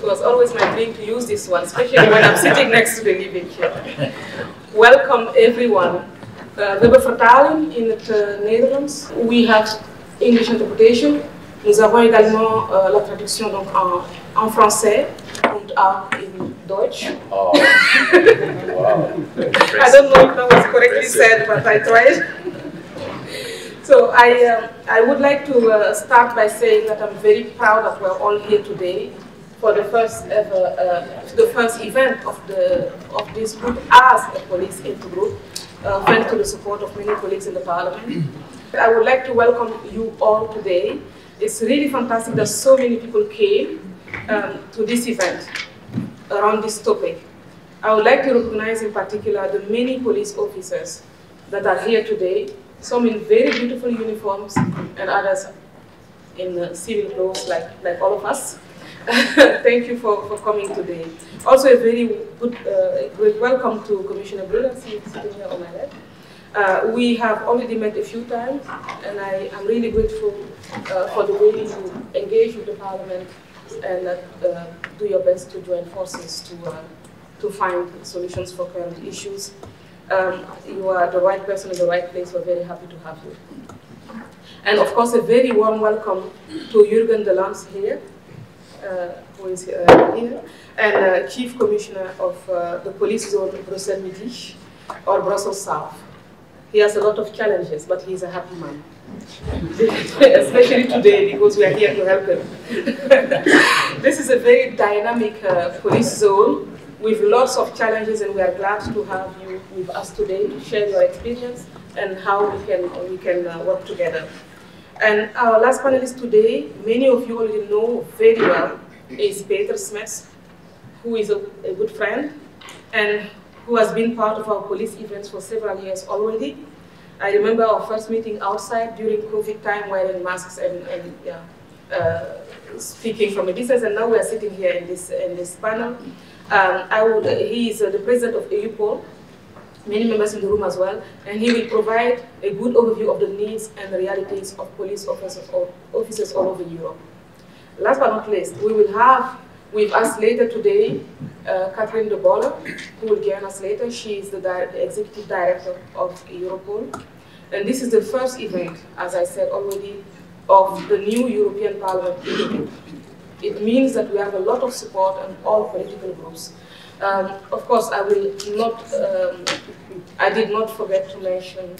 It was always my dream to use this one, especially when I'm sitting next to the living chair. Welcome everyone. We hebben vertaling in het Nederlands. We have English interpretation. Nous avons également la traduction donc en français und auch in Deutsch. Oh. Wow. I don't know if that was correctly said, but I tried. So I would like to start by saying that I'm very proud that we're all here today for the first ever, the first event of this group as a police intergroup, thanks to the support of many colleagues in the Parliament. I would like to welcome you all today. It's really fantastic that so many people came to this event around this topic. I would like to recognize in particular the many police officers that are here today, some in very beautiful uniforms and others in civil clothes like all of us. Thank you for coming today. Also a very good great welcome to Commissioner Brunner, sitting here on my left. We have already met a few times, and I am really grateful for the way you engage with the Parliament and do your best to join forces to find solutions for current issues. You are the right person in the right place. We're very happy to have you. And of course, a very warm welcome to Jurgen de Lans here, who is here, and Chief Commissioner of the Police Zone Brussels Midi, or Brussels South. He has a lot of challenges, but he's a happy man. Especially today, because we are here to help him. This is a very dynamic police zone with lots of challenges, and we are glad to have you with us today to share your experience and how we can work together. And our last panelist today, many of you already know very well, is Peter Smets, who is a good friend and who has been part of our police events for several years already. I remember our first meeting outside during COVID time, wearing masks and speaking from a distance, and now we are sitting here in this panel. He is the president of Europol, many members in the room as well, and he will provide a good overview of the needs and the realities of police officers all over Europe. Last but not least, we will have with us later today Catherine De Bolle, who will join us later. She is the executive director of Europol. And this is the first event, as I said already, of the new European Parliament. It means that we have a lot of support on all political groups. Of course, I did not forget to mention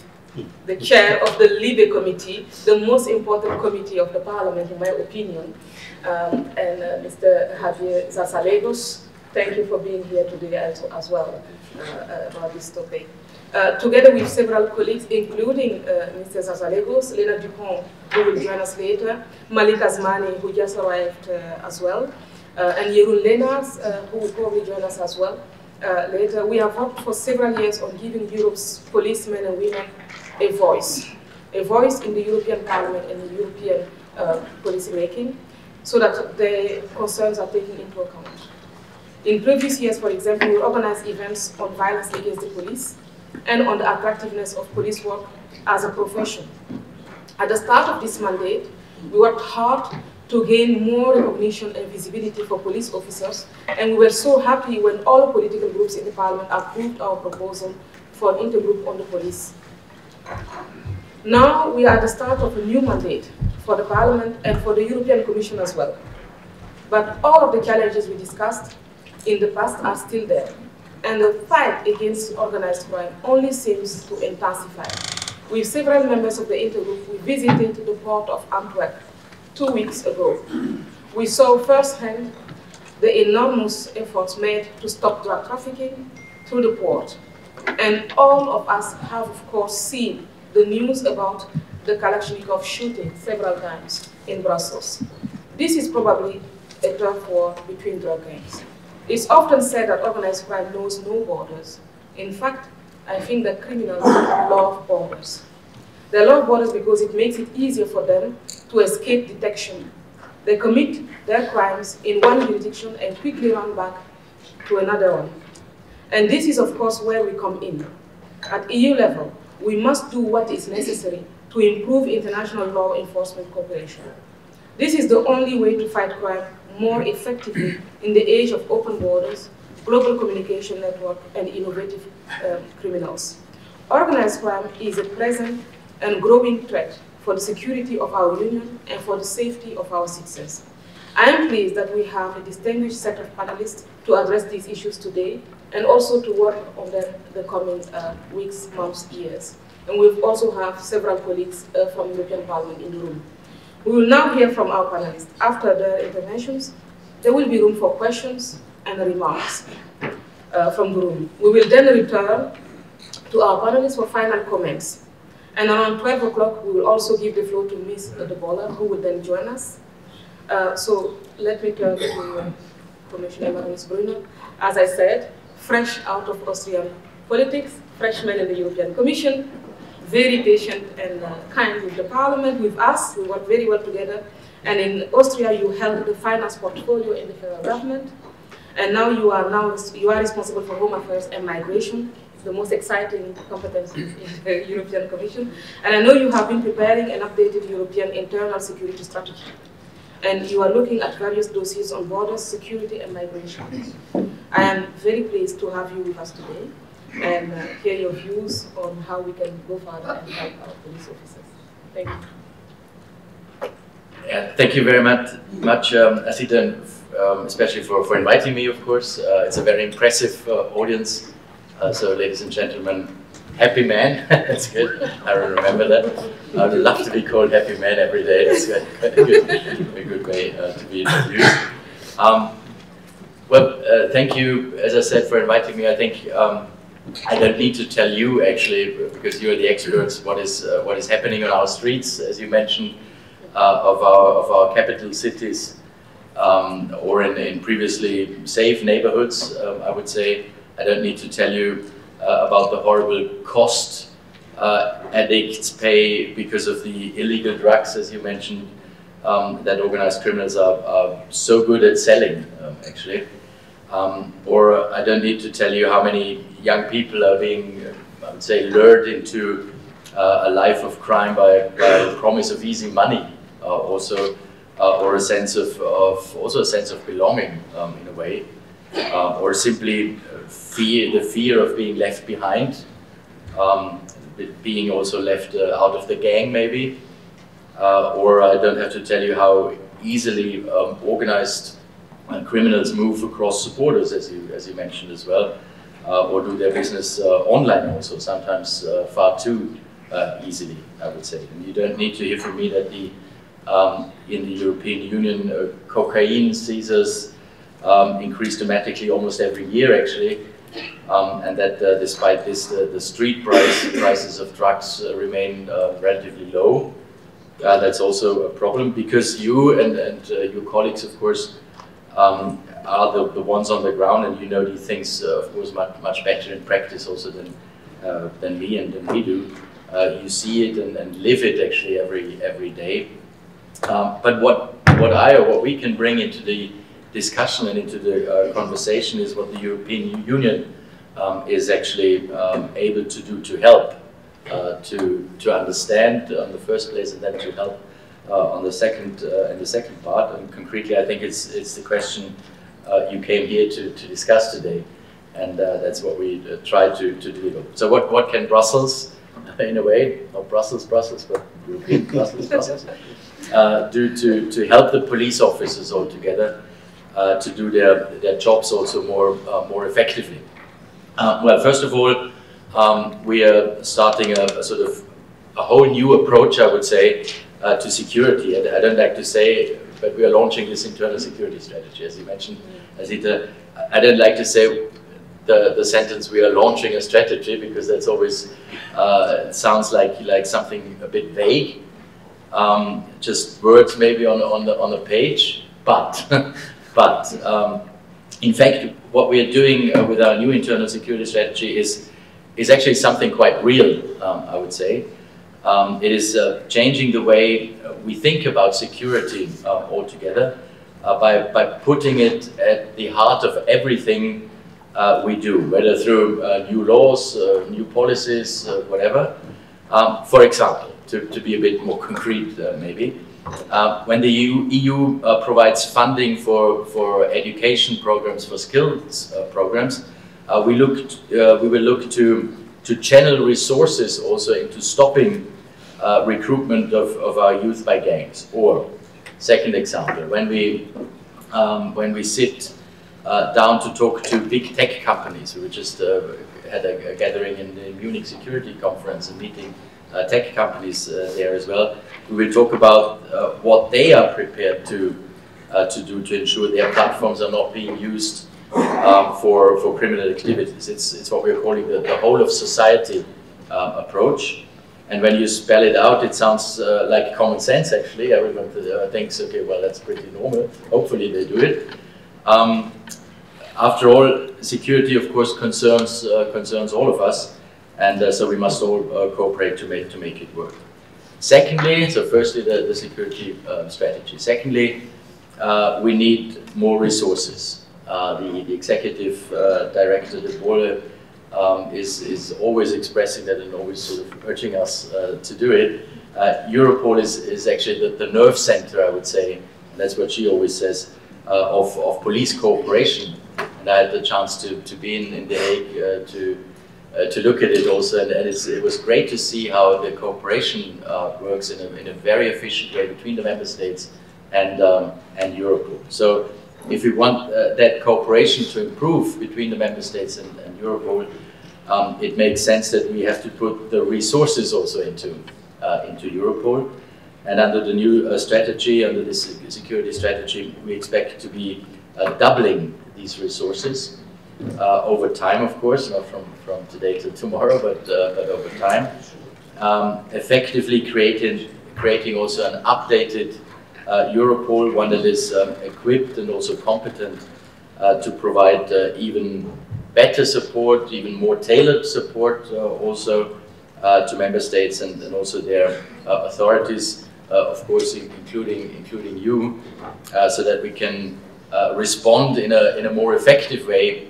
the chair of the Libe committee, the most important committee of the Parliament, in my opinion, and Mr. Javier Zazalegos. Thank you for being here today as well about this topic. Together with several colleagues, including Mr. Zazalegos, Lena Dupont, who will join us later, Malik Asmani, who just arrived as well, and Jeroen Lenners, who will probably join us as well later. We have worked for several years on giving Europe's policemen and women a voice in the European Parliament and in European policy making, so that their concerns are taken into account. In previous years, for example, we organized events on violence against the police and on the attractiveness of police work as a profession. At the start of this mandate, we worked hard to gain more recognition and visibility for police officers, and we were so happy when all political groups in the Parliament approved our proposal for an intergroup on the police. Now we are at the start of a new mandate for the Parliament and for the European Commission as well. But all of the challenges we discussed in the past are still there, and the fight against organized crime only seems to intensify. With several members of the intergroup, we visited the port of Antwerp 2 weeks ago. We saw firsthand the enormous efforts made to stop drug trafficking through the port. And all of us have, of course, seen the news about the Kalashnikov shooting several times in Brussels. This is probably a turf war between drug gangs. It's often said that organized crime knows no borders. In fact, I think that criminals love borders. They love borders because it makes it easier for them to escape detection. They commit their crimes in one jurisdiction and quickly run back to another one. And this is, of course, where we come in. At EU level, we must do what is necessary to improve international law enforcement cooperation. This is the only way to fight crime more effectively in the age of open borders, global communication network, and innovative criminals. Organized crime is a present and growing threat for the security of our union and for the safety of our citizens. I am pleased that we have a distinguished set of panelists to address these issues today and also to work on them the coming weeks, months, years. And we also have several colleagues from the European Parliament in the room. We will now hear from our panelists. After their interventions, there will be room for questions and remarks from the room. We will then return to our panelists for final comments. And around 12 o'clock, we will also give the floor to Ms. De Bolle, who will then join us. So let me turn to Commissioner Magnus Brunner. As I said, fresh out of Austrian politics, freshman in the European Commission, very patient and kind with the Parliament, with us. We work very well together. And in Austria, you held the finance portfolio in the federal government. And now you are responsible for home affairs and migration, the most exciting competencies in the European Commission. And I know you have been preparing an updated European internal security strategy. And you are looking at various dossiers on borders, security, and migration. I am very pleased to have you with us today and hear your views on how we can go further and help our police officers. Thank you. Yeah, thank you very much, Assita, especially for inviting me, of course. It's a very impressive audience. So, ladies and gentlemen, happy man, that's good, I will remember that. I would love to be called happy man every day, that's quite a good way to be introduced. Thank you, as I said, for inviting me. I think I don't need to tell you, actually, because you're the experts, what is happening on our streets, as you mentioned, of our capital cities, or in previously safe neighborhoods, I would say. I don't need to tell you about the horrible cost addicts pay because of the illegal drugs, as you mentioned, that organized criminals are so good at selling, actually. Or I don't need to tell you how many young people are being, I would say, lured into a life of crime by the promise of easy money, or a sense of belonging in a way, or simply the fear of being left behind, being also left out of the gang maybe, or I don't have to tell you how easily organized criminals move across the borders, as you mentioned as well, or do their business online also, sometimes far too easily, I would say. And you don't need to hear from me that in the European Union, cocaine seizures increase dramatically almost every year, actually, and that despite this, the street prices of drugs remain relatively low. That's also a problem, because you and your colleagues, of course, are the ones on the ground, and you know these things, of course, much better in practice also than me and than we do. You see it and live it actually every day. But what we can bring into the discussion and into the conversation is what the European Union is actually able to do to help, to understand in the first place, and then to help on the second in the second part. And concretely, I think it's the question you came here to discuss today, and that's what we try to deliver. So what can Brussels, in a way, not Brussels, but European Brussels, do to help the police officers all together to do their jobs also more effectively? Well, first of all, we are starting a sort of a whole new approach, I would say, to security. And I don't like to say, but we are launching this internal security strategy, as you mentioned, Assita. I don't like to say the sentence "we are launching a strategy," because that's always it sounds like something a bit vague, just words maybe on the page. But in fact, what we are doing with our new internal security strategy is actually something quite real, I would say. It is changing the way we think about security altogether by putting it at the heart of everything we do, whether through new laws, new policies, whatever. For example, to be a bit more concrete maybe, When the EU provides funding for education programs, for skills programs, we will look to channel resources also into stopping recruitment of our youth by gangs. Or, second example, when we sit down to talk to big tech companies, we just had a gathering in the Munich Security Conference and meeting tech companies there as well. We will talk about what they are prepared to do to ensure their platforms are not being used for criminal activities. It's what we're calling the whole of society approach. And when you spell it out, it sounds like common sense actually. Everyone thinks, okay, well, that's pretty normal. Hopefully they do it. After all, security, of course, concerns all of us, and so we must all cooperate to make it work. Secondly, so firstly, the security strategy. Secondly, we need more resources. The executive director, De Bolle, is always expressing that and always sort of urging us to do it. Europol is actually the nerve center, I would say, and that's what she always says, of police cooperation. And I had the chance to be in The Hague to look at it also, and it was great to see how the cooperation works in a very efficient way between the member states and Europol. So if we want that cooperation to improve between the member states and Europol, it makes sense that we have to put the resources also into Europol. And under the new strategy, under this security strategy, we expect to be doubling these resources over time, of course, not from today to tomorrow, but over time. Effectively creating also an updated Europol, one that is equipped and also competent to provide even better support, even more tailored support also to member states and also their authorities, of course, including you, so that we can respond in a more effective way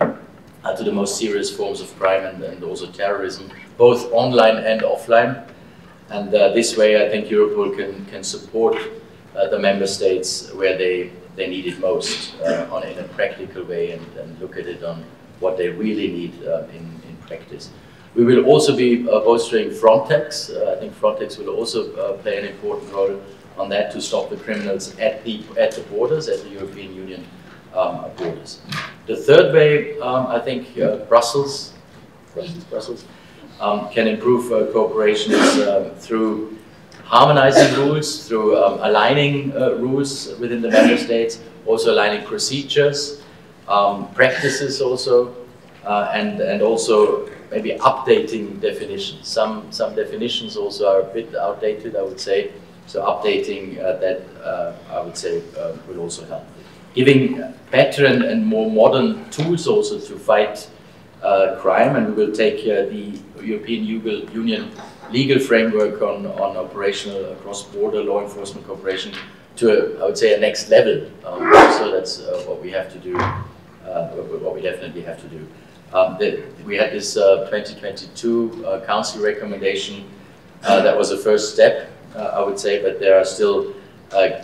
to the most serious forms of crime and also terrorism, both online and offline. And this way, I think Europol can support the member states where they need it most in a practical way and look at it on what they really need in practice. We will also be bolstering Frontex. I think Frontex will also play an important role on that to stop the criminals at the borders, at the European Union borders. The third way, I think Brussels can improve cooperation through harmonizing rules, through aligning rules within the member states, also aligning procedures, practices also, and also maybe updating definitions. Some definitions also are a bit outdated, I would say. So updating that, I would say, will also help. Giving better and more modern tools also to fight crime, and we will take the European Union legal framework on operational cross-border law enforcement cooperation to, I would say, a next level. So that's what we have to do, what we definitely have to do. We had this 2022 Council recommendation. That was a first step, I would say, but there are still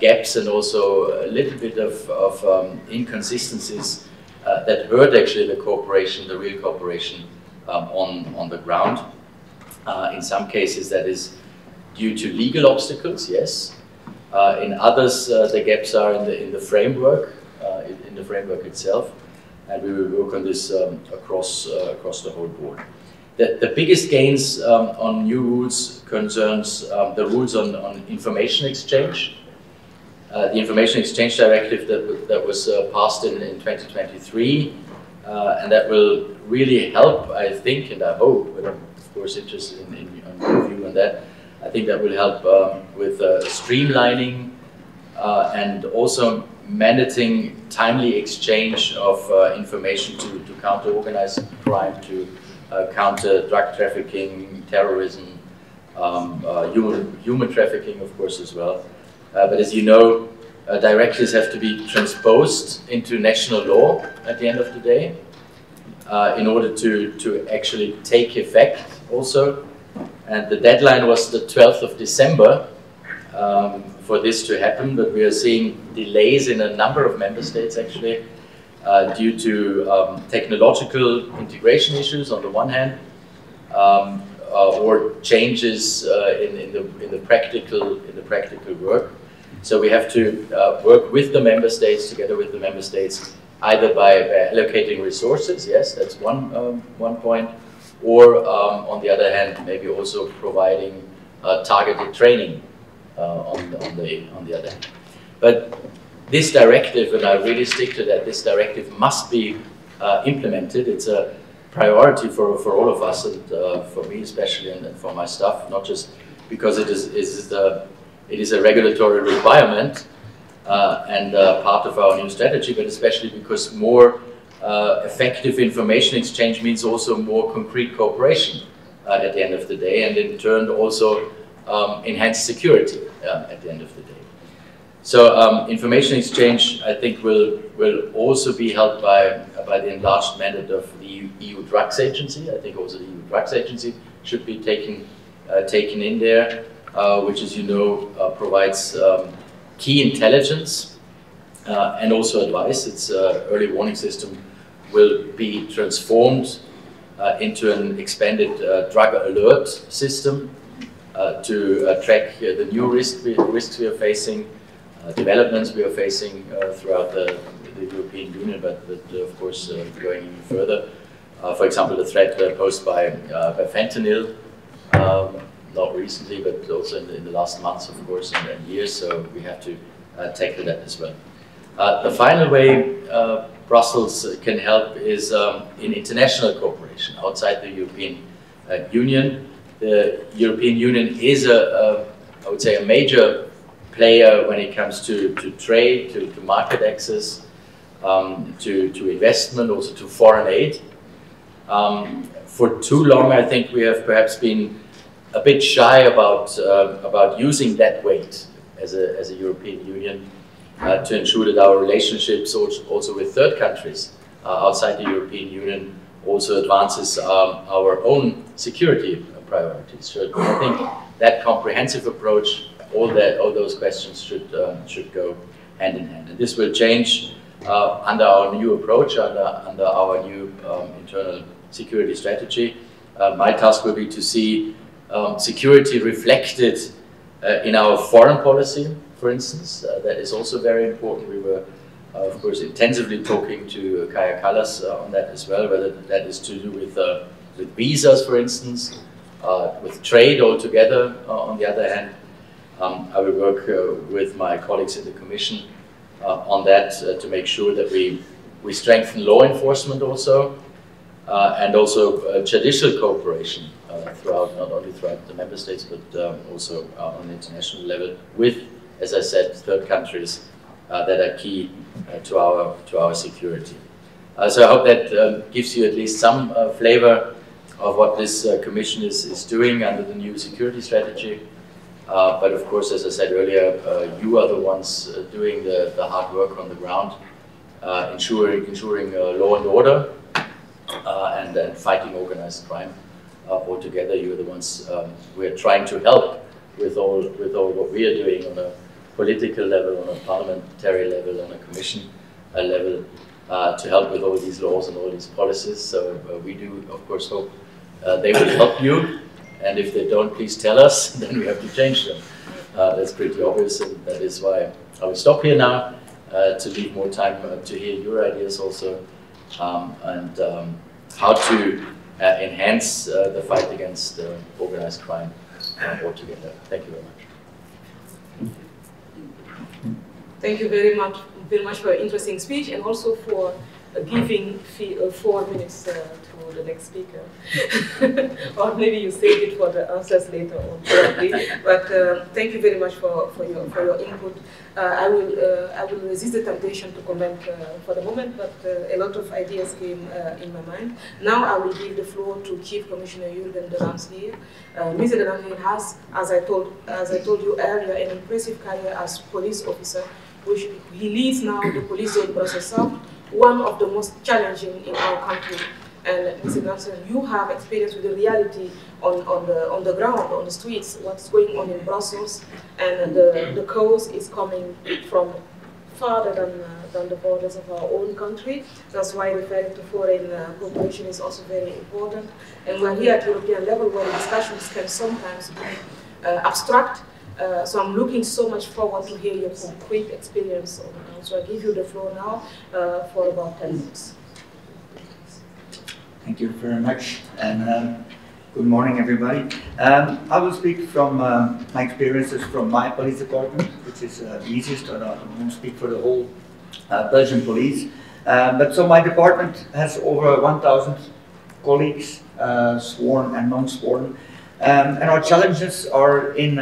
gaps and also a little bit of inconsistencies that hurt actually the cooperation, the real cooperation on the ground. In some cases that is due to legal obstacles, yes. In others the gaps are in the framework, itself, and we will work on this across the whole board. The biggest gains on new rules concerns the rules on information exchange. The Information Exchange Directive that was passed in 2023, and that will really help, I think, and I hope, but I'm of course interested in your view on that. I think that will help with streamlining and also mandating timely exchange of information to counter organized crime, to counter drug trafficking, terrorism, human trafficking, of course, as well. But as you know, directives have to be transposed into national law at the end of the day in order to actually take effect also. And the deadline was the 12th of December for this to happen, but we are seeing delays in a number of member states actually due to technological integration issues on the one hand, or changes in the practical work. So we have to work with the member states, together with the member states, either by allocating resources, yes, that's one point, or on the other hand, maybe also providing targeted training on the other hand. But this directive, and I really stick to that, this directive must be implemented. It's a priority for all of us, and for me especially, and for my staff, not just because it is a regulatory requirement and part of our new strategy, but especially because more effective information exchange means also more concrete cooperation at the end of the day, and in turn also enhanced security at the end of the day. So information exchange, I think, will also be helped by the enlarged mandate of the EU Drugs Agency. I think also the EU Drugs Agency should be taken in there, which, as you know, provides key intelligence and also advice. Its early warning system will be transformed into an expanded drug alert system to track the new risks we are facing, developments we are facing throughout the European Union, but of course going even further. For example, the threat posed by fentanyl, not recently, but also in the last months, of course, and years, so we have to tackle that as well. The final way Brussels can help is in international cooperation outside the European Union. The European Union is I would say, a major player when it comes to trade, to market access, to investment, also to foreign aid. For too long, I think we have perhaps been a bit shy about using that weight as a European Union to ensure that our relationships also with third countries outside the European Union also advances our own security priorities. So I think that comprehensive approach, all those questions should go hand in hand, and this will change under our new approach, under our new internal security strategy. My task will be to see security reflected in our foreign policy, for instance. That is also very important. We were, of course, intensively talking to Kaja Kallas on that as well, whether that is to do with visas, for instance, with trade altogether. On the other hand, I will work with my colleagues in the Commission on that to make sure that we strengthen law enforcement also, and also judicial cooperation throughout, not only throughout the member states, but also on the international level with, as I said, third countries that are key to our security. So I hope that gives you at least some flavor of what this Commission is doing under the new security strategy. But of course, as I said earlier, you are the ones doing the hard work on the ground, ensuring law and order and fighting organized crime. Altogether, you are the ones we are trying to help with all what we are doing on a political level, on a parliamentary level, on a Commission level, to help with all these laws and all these policies. So we do, of course, hope they will help you. And if they don't, please tell us, then we have to change them. That's pretty obvious, and that is why I will stop here now to leave more time to hear your ideas also, and how to enhance the fight against organized crime altogether. Thank you very much. Thank you very much for your interesting speech, and also for giving 4 minutes to the next speaker. Or maybe you save it for the answers later on, probably. But thank you very much for your input. I will resist the temptation to comment for the moment, but a lot of ideas came in my mind. Now I will give the floor to Chief Commissioner Jurgen de Landsheer. Mr. de Landsheer has, as I told you earlier, an impressive career as police officer, which he leads now the police zone process South, one of the most challenging in our country. And Mr. Nelson, you have experience with the reality on the ground, on the streets, what's going on in Brussels, and the cause is coming from farther than the borders of our own country. That's why referring to foreign cooperation is also very important. And we're here at European level where the discussions can sometimes be abstract. So I'm looking so much forward to hear your concrete experience on that. So I give you the floor now for about 10 minutes. Thank you very much, and good morning, everybody. I will speak from my experiences from my police department, which is the easiest. I won't speak for the whole Belgian police. But so my department has over 1,000 colleagues, sworn and non-sworn. And our challenges are in,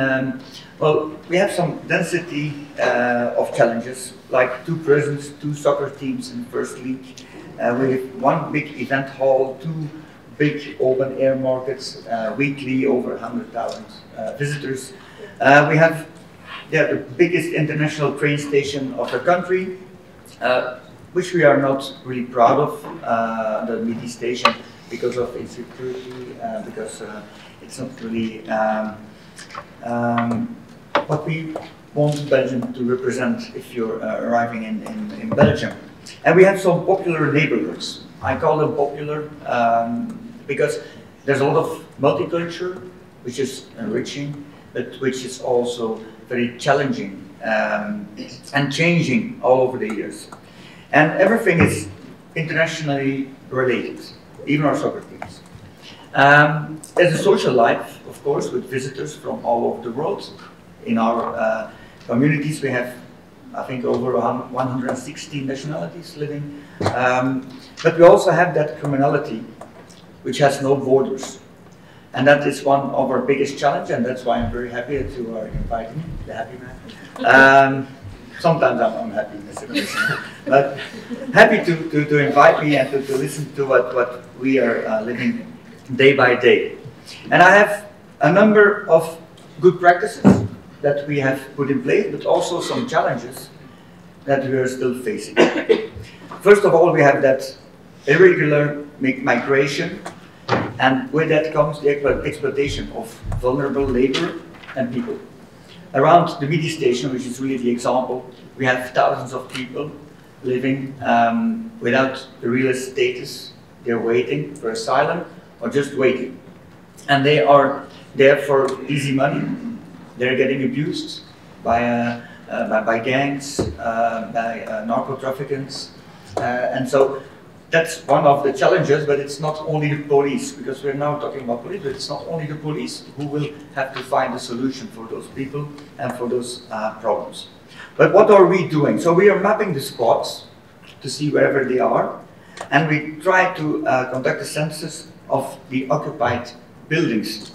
well, we have some density of challenges, like 2 prisons, 2 soccer teams in the first league. We have 1 big event hall, 2 big open air markets, weekly over 100,000 visitors. We have the biggest international train station of the country, which we are not really proud of, the Midi station, because of insecurity, because it's not really what we want Belgium to represent if you're arriving in Belgium. And we have some popular neighborhoods. I call them popular because there's a lot of multicultural, which is enriching, but which is also very challenging and changing all over the years. And everything is internationally related, even our soccer teams. There's a social life, of course, with visitors from all over the world. In our communities, we have, I think, over 160 nationalities living. But we also have that criminality, which has no borders. And that is one of our biggest challenges, and that's why I'm very happy that you are inviting me, the happy man. Sometimes I'm unhappy, Mr. Commissioner, but happy to invite me and to listen to what we are living day by day. And I have a number of good practices that we have put in place, but also some challenges that we are still facing. First of all, we have that irregular migration, and with that comes the exploitation of vulnerable labor and people. Around the Midi station, which is really the example, we have thousands of people living without the real status. They're waiting for asylum or just waiting. And they are there for easy money. They're getting abused by gangs, by narco-traffickers. And so that's one of the challenges, but it's not only the police, because we're now talking about police, but it's not only the police who will have to find a solution for those people and for those problems. But what are we doing? So we are mapping the squads to see wherever they are, and we try to conduct a census of the occupied buildings.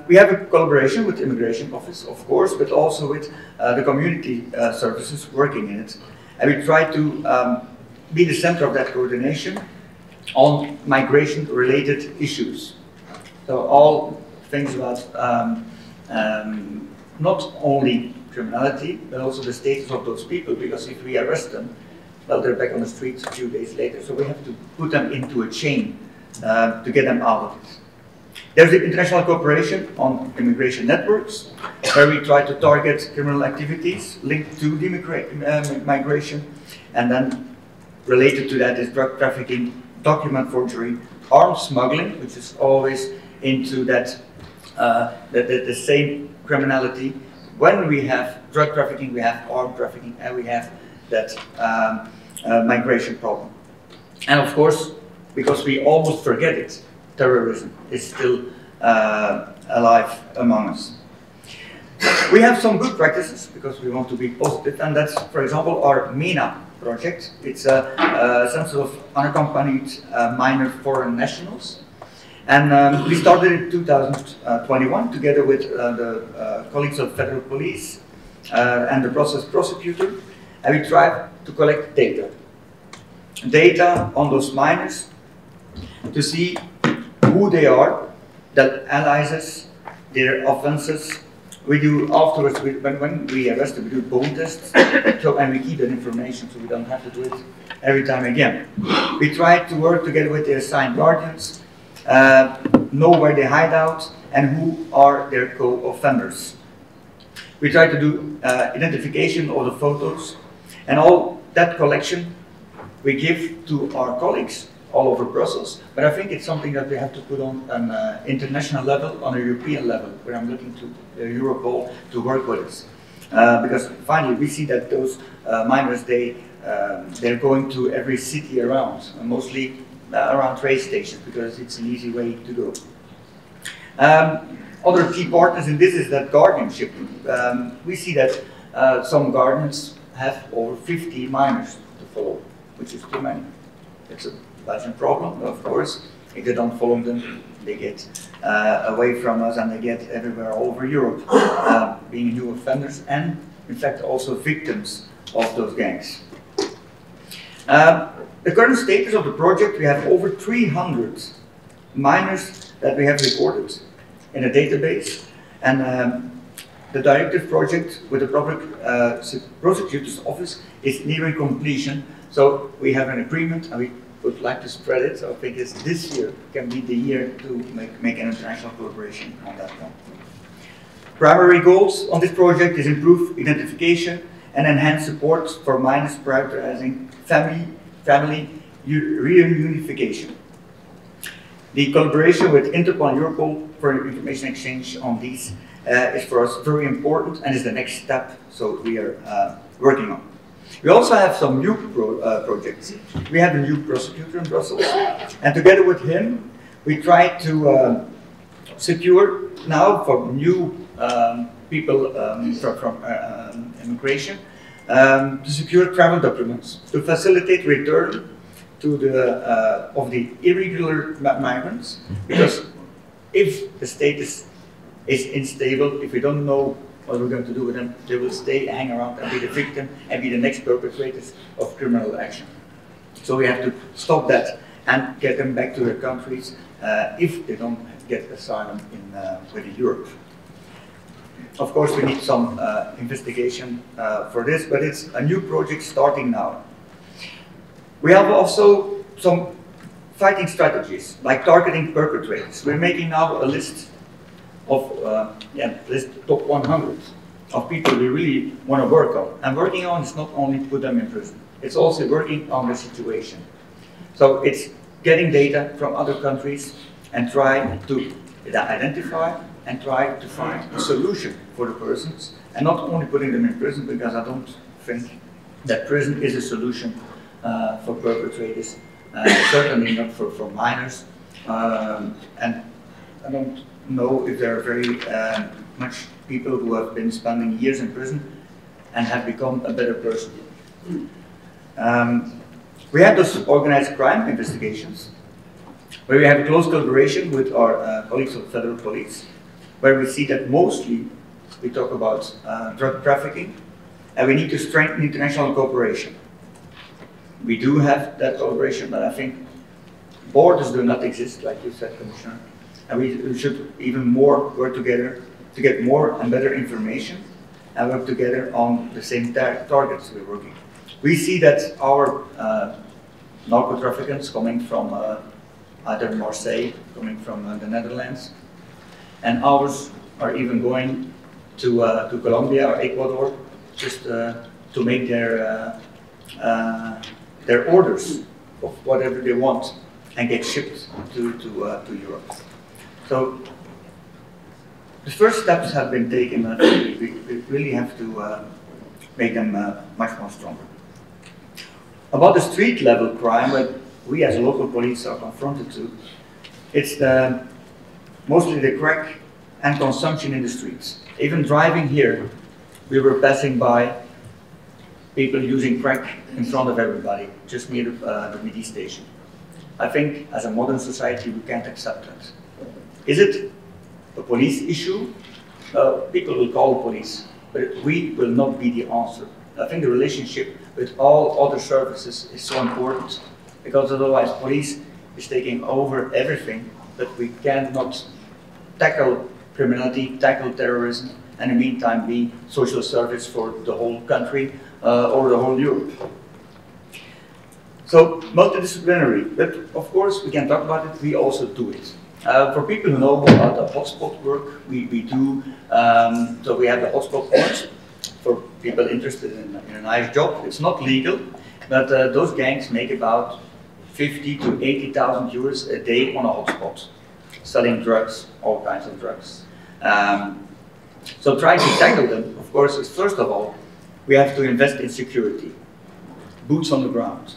We have a collaboration with the Immigration Office, of course, but also with the community services working in it. And we try to be the center of that coordination on migration-related issues. So all things about not only criminality, but also the status of those people, because if we arrest them, well, they're back on the streets a few days later. So we have to put them into a chain to get them out of it. There's the international cooperation on immigration networks, where we try to target criminal activities linked to the migration, and then related to that is drug trafficking, document forgery, arms smuggling, which is always into that the same criminality. When we have drug trafficking, we have armed trafficking, and we have that migration problem. And of course, because we almost forget it, terrorism is still alive among us. We have some good practices because we want to be positive, and that's, for example, our MENA project. It's a census of unaccompanied minor foreign nationals. And we started in 2021 together with the colleagues of Federal Police and the Brussels prosecutor, and we tried to collect data on those minors to see who they are, that analyzes their offenses, We do afterwards, when we arrest them, we do bone tests, so, and we keep that information so we don't have to do it every time again. We try to work together with the assigned guardians, know where they hide out and who are their co-offenders. We try to do identification of the photos, and all that collection we give to our colleagues all over Brussels, but I think it's something that we have to put on an international level, on a European level, where I'm looking to Europol to work with us. Because finally we see that those minors, they're going to every city around, mostly around train stations, because it's an easy way to go. Other key partners in this is that guardianship. We see that some guardians have over 50 minors to follow, which is too many. It's a Belgian problem, of course. If they don't follow them, they get away from us and they get everywhere all over Europe, being new offenders and, in fact, also victims of those gangs. The current status of the project, we have over 300 minors that we have recorded in a database, and the directive project with the Public Prosecutor's Office is nearing completion, so we have an agreement and we would like to spread it, so I think this year can be the year to make an international collaboration on that one. Primary goals on this project is improve identification and enhance support for minors, prioritizing family reunification. The collaboration with Interpol and Europol for information exchange on these is for us very important and is the next step, so we are working on. We also have some new projects. We have a new prosecutor in Brussels, and together with him, we try to secure now for new people from immigration to secure travel documents to facilitate return to of the irregular migrants, because if the status is unstable, if we don't know what we're going to do with them, they will stay, hang around and be the victim and be the next perpetrators of criminal action. So we have to stop that and get them back to their countries if they don't get asylum within Europe. Of course, we need some investigation for this, but it's a new project starting now. We have also some fighting strategies, like targeting perpetrators. We're making now a list of top 100 of people we really want to work on. And working on is not only put them in prison, it's also working on the situation. So it's getting data from other countries and try to identify and try to find a solution for the persons, and not only putting them in prison, because I don't think that prison is a solution for perpetrators, certainly not for minors, and I don't know if there are very much people who have been spending years in prison and have become a better person. We have those organized crime investigations, where we have a close collaboration with our colleagues of federal police, where we see that mostly we talk about drug trafficking, and we need to strengthen international cooperation. We do have that collaboration, but I think borders do not exist, like you said, Commissioner. And we should even more work together to get more and better information and work together on the same targets we're working. We see that our narco-traffickers coming from either Marseille, coming from the Netherlands, and ours are even going to Colombia or Ecuador just to make their orders of whatever they want and get shipped to Europe. So the first steps have been taken. We really have to make them much more stronger. About the street level crime that we as local police are confronted to, it's mostly the crack and consumption in the streets. Even driving here, we were passing by people using crack in front of everybody, just near the Midi station. I think as a modern society we can't accept that. Is it a police issue? People will call the police, but we will not be the answer. I think the relationship with all other services is so important, because otherwise police is taking over everything, but we cannot tackle criminality, tackle terrorism, and in the meantime be social service for the whole country or the whole Europe. So multidisciplinary, but of course we can talk about it, we also do it. For people who know about the hotspot work, we do, so we have the hotspot points for people interested in a nice job. It's not legal, but those gangs make about 50 to 80,000 euros a day on a hotspot, selling drugs, all kinds of drugs. So trying to tackle them, of course, is first of all, we have to invest in security, boots on the ground.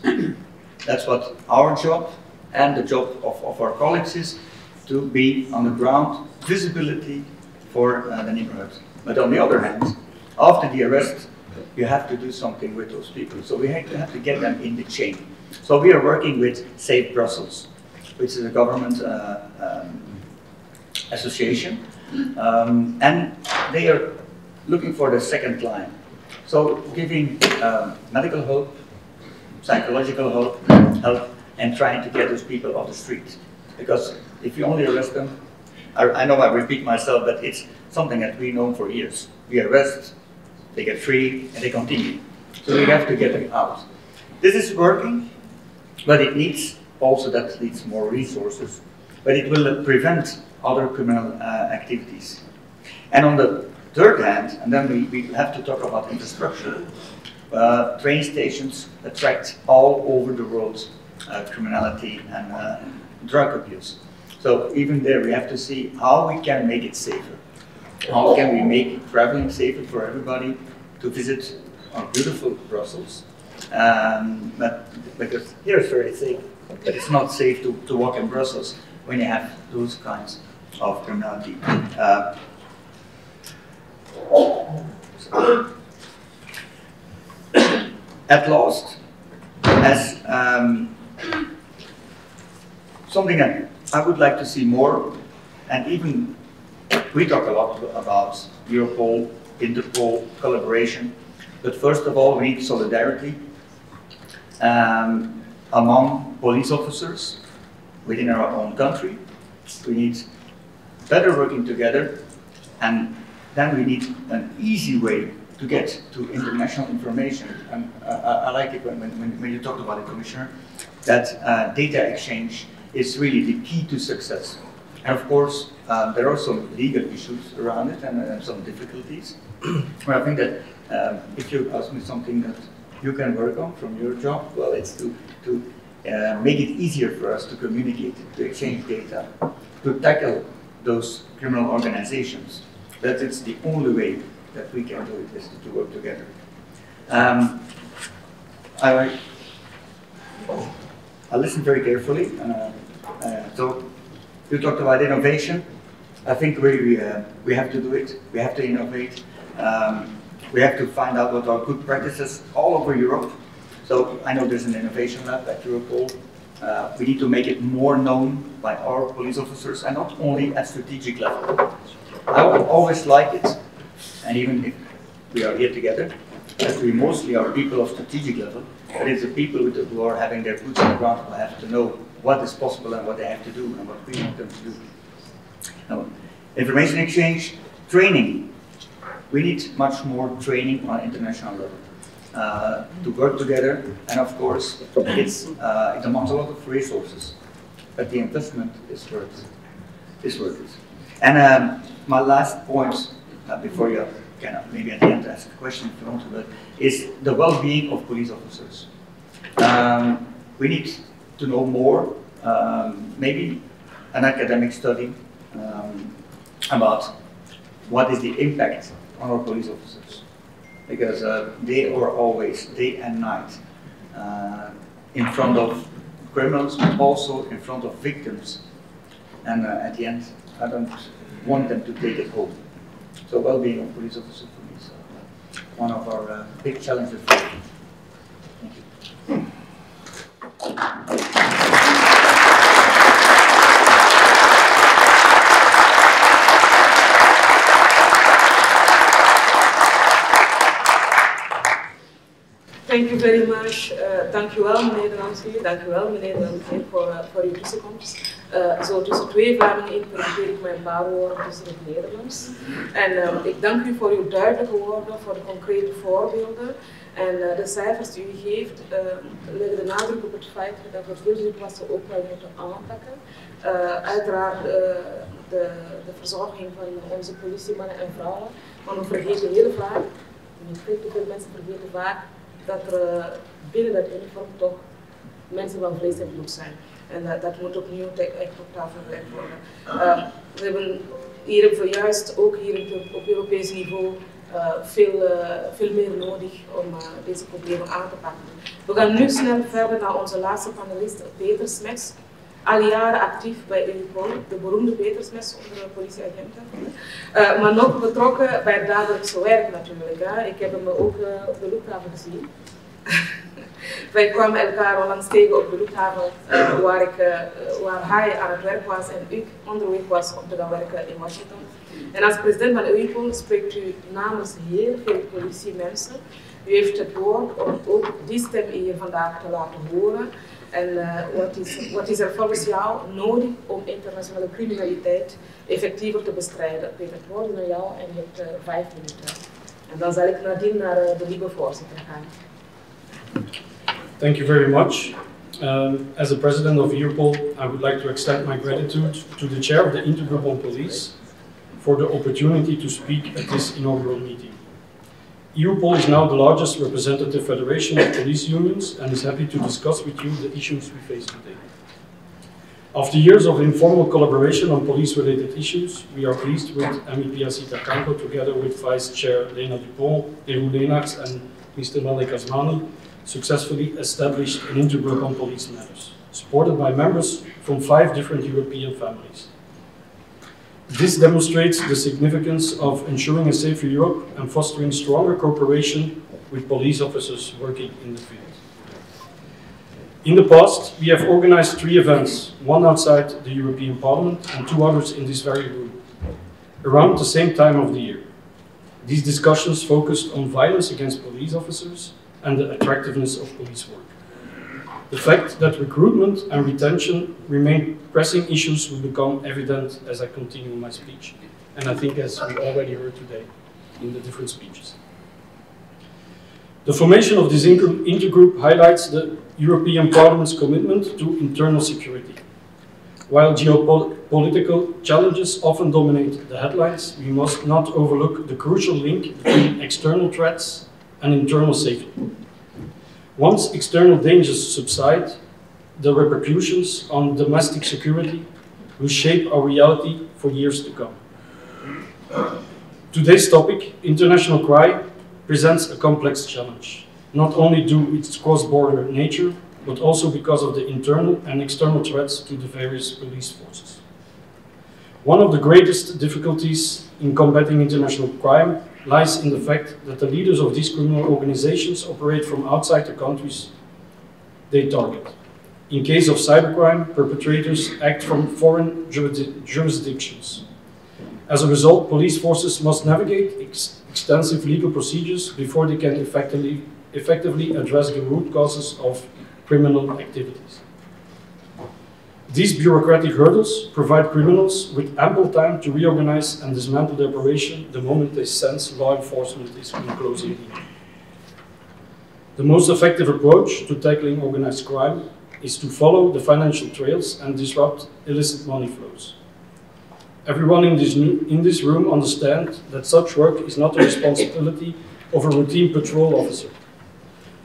That's what our job and the job of our colleagues is, to be on the ground, visibility for the neighborhood. But on the other hand, after the arrest, you have to do something with those people. So we have to get them in the chain. So we are working with Save Brussels, which is a government association, and they are looking for the second line. So giving medical help, psychological help, and trying to get those people off the street. Because if you only arrest them, I know I repeat myself, but it's something that we know for years. We arrest, they get free, and they continue. So we have to get them out. This is working, but it needs also, that needs more resources. But it will prevent other criminal activities. And on the third hand, and then we have to talk about infrastructure. Train stations attract all over the world criminality and drug abuse. So even there we have to see how we can make it safer. How can we make traveling safer for everybody to visit our beautiful Brussels? But because here it's very safe, but it's not safe to walk in Brussels when you have those kinds of criminality. At last, as something that I would like to see more, and even we talk a lot about Europol, Interpol, collaboration, but first of all we need solidarity among police officers within our own country. We need better working together, and then we need an easy way to get to international information. And I like it when you talked about it, Commissioner, that data exchange is really the key to success. And of course, there are some legal issues around it and some difficulties. But I think that if you ask me something that you can work on from your job, well, it's to make it easier for us to communicate, to exchange data, to tackle those criminal organizations. That it's the only way that we can do it, is to work together. I listened very carefully. So you talked about innovation. I think we have to do it. We have to innovate. We have to find out what are good practices all over Europe. So I know there's an innovation lab at Europol. We need to make it more known by our police officers, and not only at strategic level. I always like it, and even if we are here together, that we mostly are people of strategic level, but it's the people who are having their boots on the ground who have to know what is possible and what they have to do and what we want them to do. Now, information exchange, training. We need much more training on international level to work together, and of course it demands a lot of resources, but the investment is worth it. And my last point, before you can maybe at the end ask a question if you want to, but is the well-being of police officers. We need to know more, maybe an academic study about what is the impact on our police officers, because they are always, day and night, in front of criminals, but also in front of victims. And at the end, I don't want them to take it home. So well-being of police officers for me is one of our big challenges. Thank you. Thank you very much. Dank u wel, meneer de Lancier. Dank u wel, meneer de Lancier, voor uw tussenkomst. Zo tussen twee Vlamingen implementeer ik mijn paar woorden tussen het Nederlands. En ik dank u voor uw duidelijke woorden, voor de concrete voorbeelden. En de cijfers die u geeft leggen de nadruk op het feit dat we veel situaties ook wel moeten aanpakken. Uiteraard de verzorging van onze politiemannen en vrouwen, maar we vergeten heel vaak, en te veel mensen vergeten vaak, dat er binnen dat uniform toch mensen van vlees en bloed zijn. En dat moet opnieuw echt op tafel gelegd worden. We hebben hier juist ook hier op Europees niveau veel meer nodig om deze problemen aan te pakken. We gaan nu snel verder naar onze laatste panelist, Peter Smets. Al jaren actief bij Europol, de beroemde Peter Smets onder de politieagenten. Maar nog betrokken bij het dagelijkse werk natuurlijk. Hè. Ik heb hem ook op de luchthaven gezien. Wij kwamen elkaar onlangs tegen op de luchthaven waar hij aan het werk was en ik onderweg was om te gaan werken in Washington. En als president van Europol spreekt u namens heel veel politiemensen. U heeft het woord om ook die stem hier vandaag te laten horen. En wat is er volgens jou nodig om internationale criminaliteit effectiever te bestrijden? Peter, het woord is naar jou en je hebt 5 minuten. En dan zal ik nadien naar de lieve voorzitter gaan. Thank you very much. As the president of Europol, I would like to extend my gratitude to the chair of the Intergroup on Police for the opportunity to speak at this inaugural meeting. Europol is now the largest representative federation of police unions and is happy to discuss with you the issues we face today. After years of informal collaboration on police-related issues, we are pleased with MEP Assita Kanko, together with Vice Chair Lena Dupont, Eru Lenaerts and Mr. Malik Asmani, successfully established an intergroup on police matters, supported by members from 5 different European families. This demonstrates the significance of ensuring a safer Europe and fostering stronger cooperation with police officers working in the field. In the past, we have organized 3 events, one outside the European Parliament and 2 others in this very room, around the same time of the year. These discussions focused on violence against police officers and the attractiveness of police work. The fact that recruitment and retention remain pressing issues will become evident as I continue my speech, and I think as we already heard today in the different speeches. The formation of this intergroup highlights the European Parliament's commitment to internal security. While geopolitical challenges often dominate the headlines, we must not overlook the crucial link between external threats and internal safety. Once external dangers subside, the repercussions on domestic security will shape our reality for years to come. Today's topic, international crime, presents a complex challenge, not only due to its cross-border nature, but also because of the internal and external threats to the various police forces. One of the greatest difficulties in combating international crime lies in the fact that the leaders of these criminal organizations operate from outside the countries they target. In case of cybercrime, perpetrators act from foreign jurisdictions. As a result, police forces must navigate extensive legal procedures before they can effectively address the root causes of criminal activities. These bureaucratic hurdles provide criminals with ample time to reorganize and dismantle their operation the moment they sense law enforcement is closing in. The most effective approach to tackling organized crime is to follow the financial trails and disrupt illicit money flows. Everyone in this room understands that such work is not the responsibility of a routine patrol officer,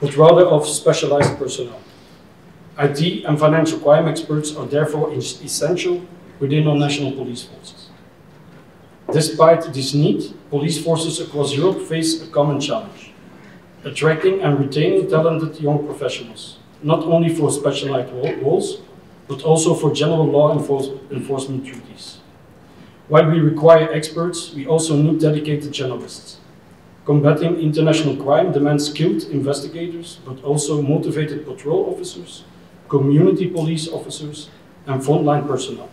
but rather of specialized personnel. IT and financial crime experts are therefore essential within our national police forces. Despite this need, police forces across Europe face a common challenge: attracting and retaining talented young professionals, not only for specialized roles, but also for general law enforcement duties. While we require experts, we also need dedicated generalists. Combating international crime demands skilled investigators, but also motivated patrol officers, community police officers, and frontline personnel.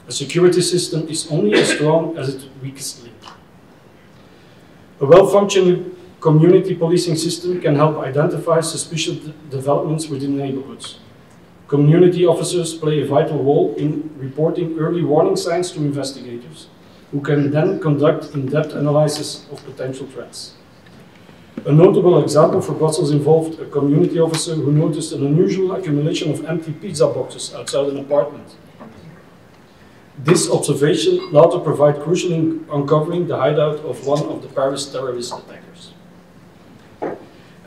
A security system is only as strong as its weakest link. A well-functioning community policing system can help identify suspicious developments within neighborhoods, Community officers play a vital role in reporting early warning signs to investigators, who can then conduct in-depth analysis of potential threats. A notable example for Brussels involved a community officer who noticed an unusual accumulation of empty pizza boxes outside an apartment. This observation later provided crucial in uncovering the hideout of one of the Paris terrorist attackers.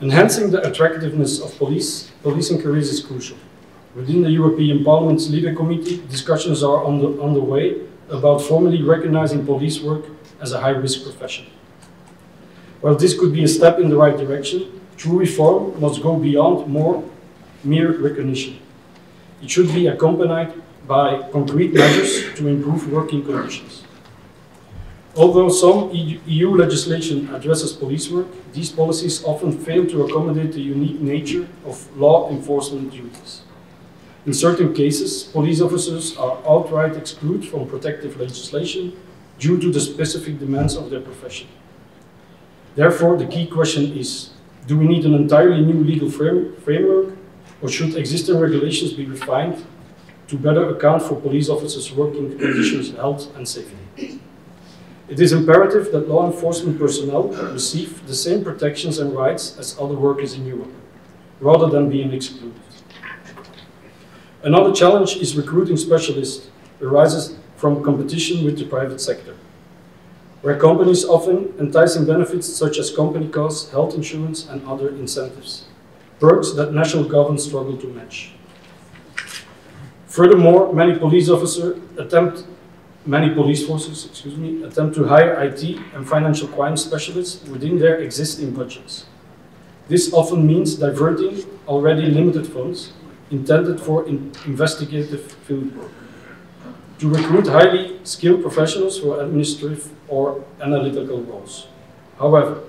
Enhancing the attractiveness of policing careers is crucial. Within the European Parliament's Leader Committee, discussions are underway about formally recognizing police work as a high-risk profession. While this could be a step in the right direction, true reform must go beyond mere recognition. It should be accompanied by concrete measures to improve working conditions. Although some EU legislation addresses police work, these policies often fail to accommodate the unique nature of law enforcement duties. In certain cases, police officers are outright excluded from protective legislation due to the specific demands of their profession. Therefore, the key question is, do we need an entirely new legal framework, or should existing regulations be refined to better account for police officers' working conditions, health and safety? It is imperative that law enforcement personnel receive the same protections and rights as other workers in Europe, rather than being excluded. Another challenge is recruiting specialists arises from competition with the private sector, where companies often enticing benefits such as company cars, health insurance and other incentives, perks that national governments struggle to match. Furthermore, many police forces attempt to hire IT and financial crime specialists within their existing budgets. This often means diverting already limited funds intended for investigative field work to recruit highly skilled professionals for administrative or analytical roles. However,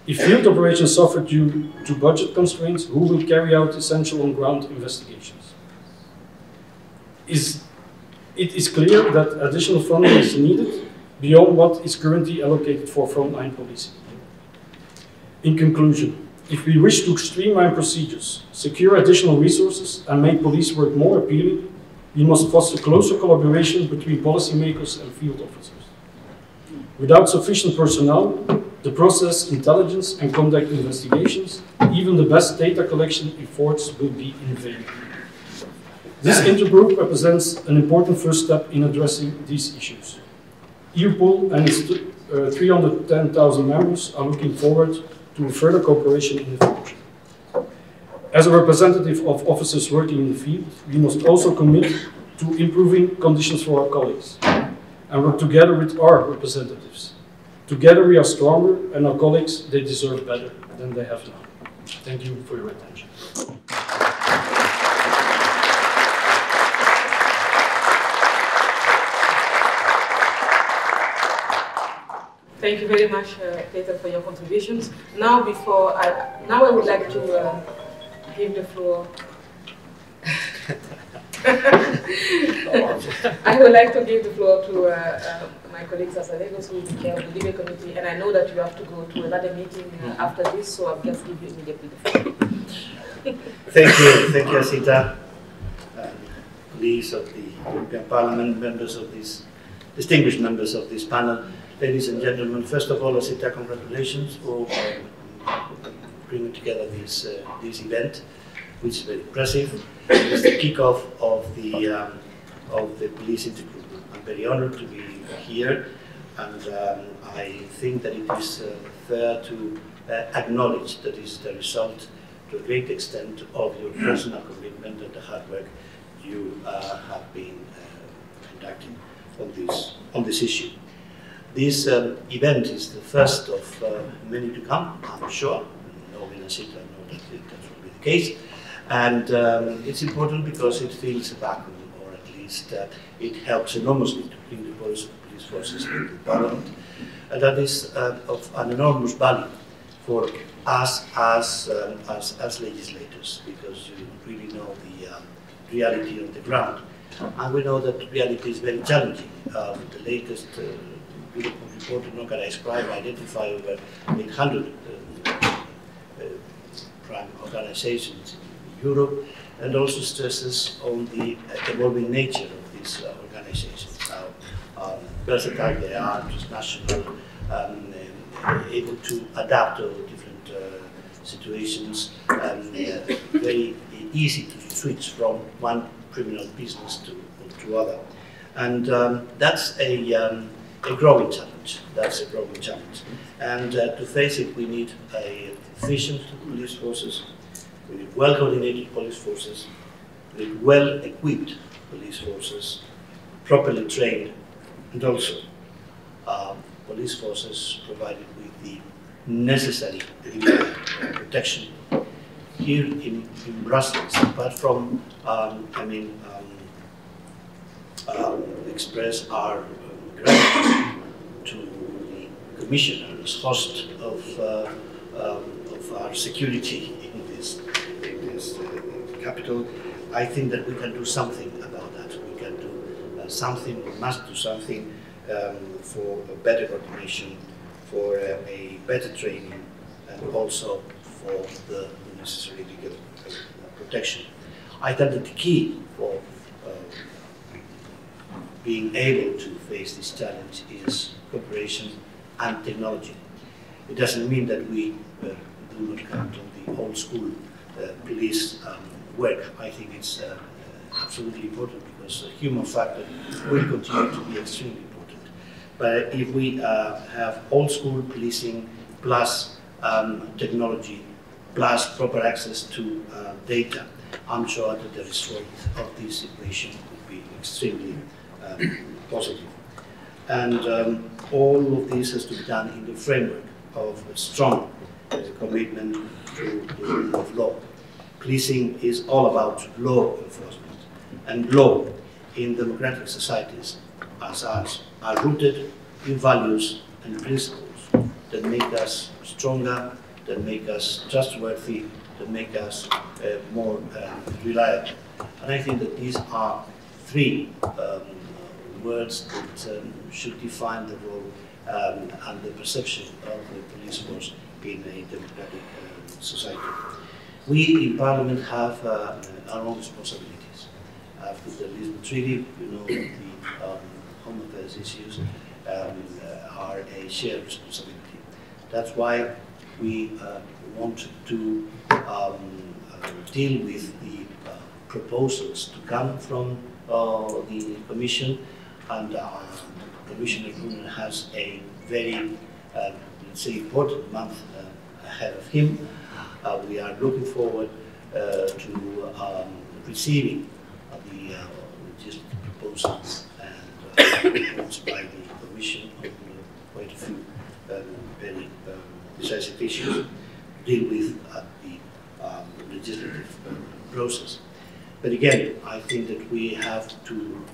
if field operations suffer due to budget constraints, who will carry out essential on-ground investigations? It is clear that additional funding is needed beyond what is currently allocated for frontline policing. In conclusion, if we wish to streamline procedures, secure additional resources and make police work more appealing, we must foster closer collaboration between policymakers and field officers. Without sufficient personnel, the process intelligence and conduct investigations, even the best data collection efforts will be in vain. This intergroup represents an important first step in addressing these issues. Europol and its 310,000 members are looking forward to further cooperation in the future. As a representative of officers working in the field, we must also commit to improving conditions for our colleagues and work together with our representatives. Together we are stronger, and our colleagues, they deserve better than they have now. Thank you for your attention. Thank you very much, Peter, for your contributions. Now, I would like to give the floor. I would like to give the floor to my colleague Sasalegos, who will be chair of the Libe Committee, and I know that you have to go to another meeting after this, so I'll just give you immediately the floor. Thank you, Assita, colleagues of the European Parliament, members of this, distinguished members of this panel. Ladies and gentlemen, first of all, Assita, congratulations for bringing together this event, which is very impressive. It's the kickoff of the Police Intergroup. I'm very honored to be here, and I think that it is fair to acknowledge that is the result, to a great extent, of your personal commitment and the hard work you have been conducting on this issue. This event is the first of many to come, I'm sure. Knowing Assita, I know that will be the case. And it's important because it fills a vacuum, or at least it helps enormously to bring the police forces into Parliament. And that is of an enormous value for us as legislators, because you really know the reality on the ground. And we know that reality is very challenging. The latest report in Organized Crime identify over 800 crime organizations in Europe. and also stresses on the evolving nature of these organizations, how versatile they are, transnational, able to adapt to different situations, very easy to switch from one criminal business to other. And that's a growing challenge. That's a growing challenge. And to face it, we need efficient police forces, we need well-coordinated police forces, we need well-equipped police forces, properly trained, and also police forces provided with the necessary protection. Here in Brussels, apart from, express our gratitude to the Commissioner as host of our security in this capital. I think that we can do something about that. We can do something, we must do something for a better coordination, for a better training, and also for the necessary legal protection. I think that the key for being able to face this challenge is cooperation and technology. It doesn't mean that we do not count on the old school police work. I think it's absolutely important because the human factor will continue to be extremely important. But if we have old school policing plus technology plus proper access to data, I'm sure that the result of this equation would be extremely positive. And all of this has to be done in the framework of a strong commitment to the rule of law. Policing is all about law enforcement, and law in democratic societies as ours are rooted in values and principles that make us stronger, that make us trustworthy, that make us more reliable. And I think that these are three words that should define the role and the perception of the police force in a democratic society. We in Parliament have our own responsibilities. After the Lisbon Treaty, you know that the home affairs issues are a shared responsibility. That's why we want to deal with the proposals to come from the Commission, and Commissioner Brunner has a very, let's say, important month ahead of him. We are looking forward to receiving the legislative proposals and reports by the Commission on quite a few very decisive issues to deal with at the legislative process. But again, I think that we have to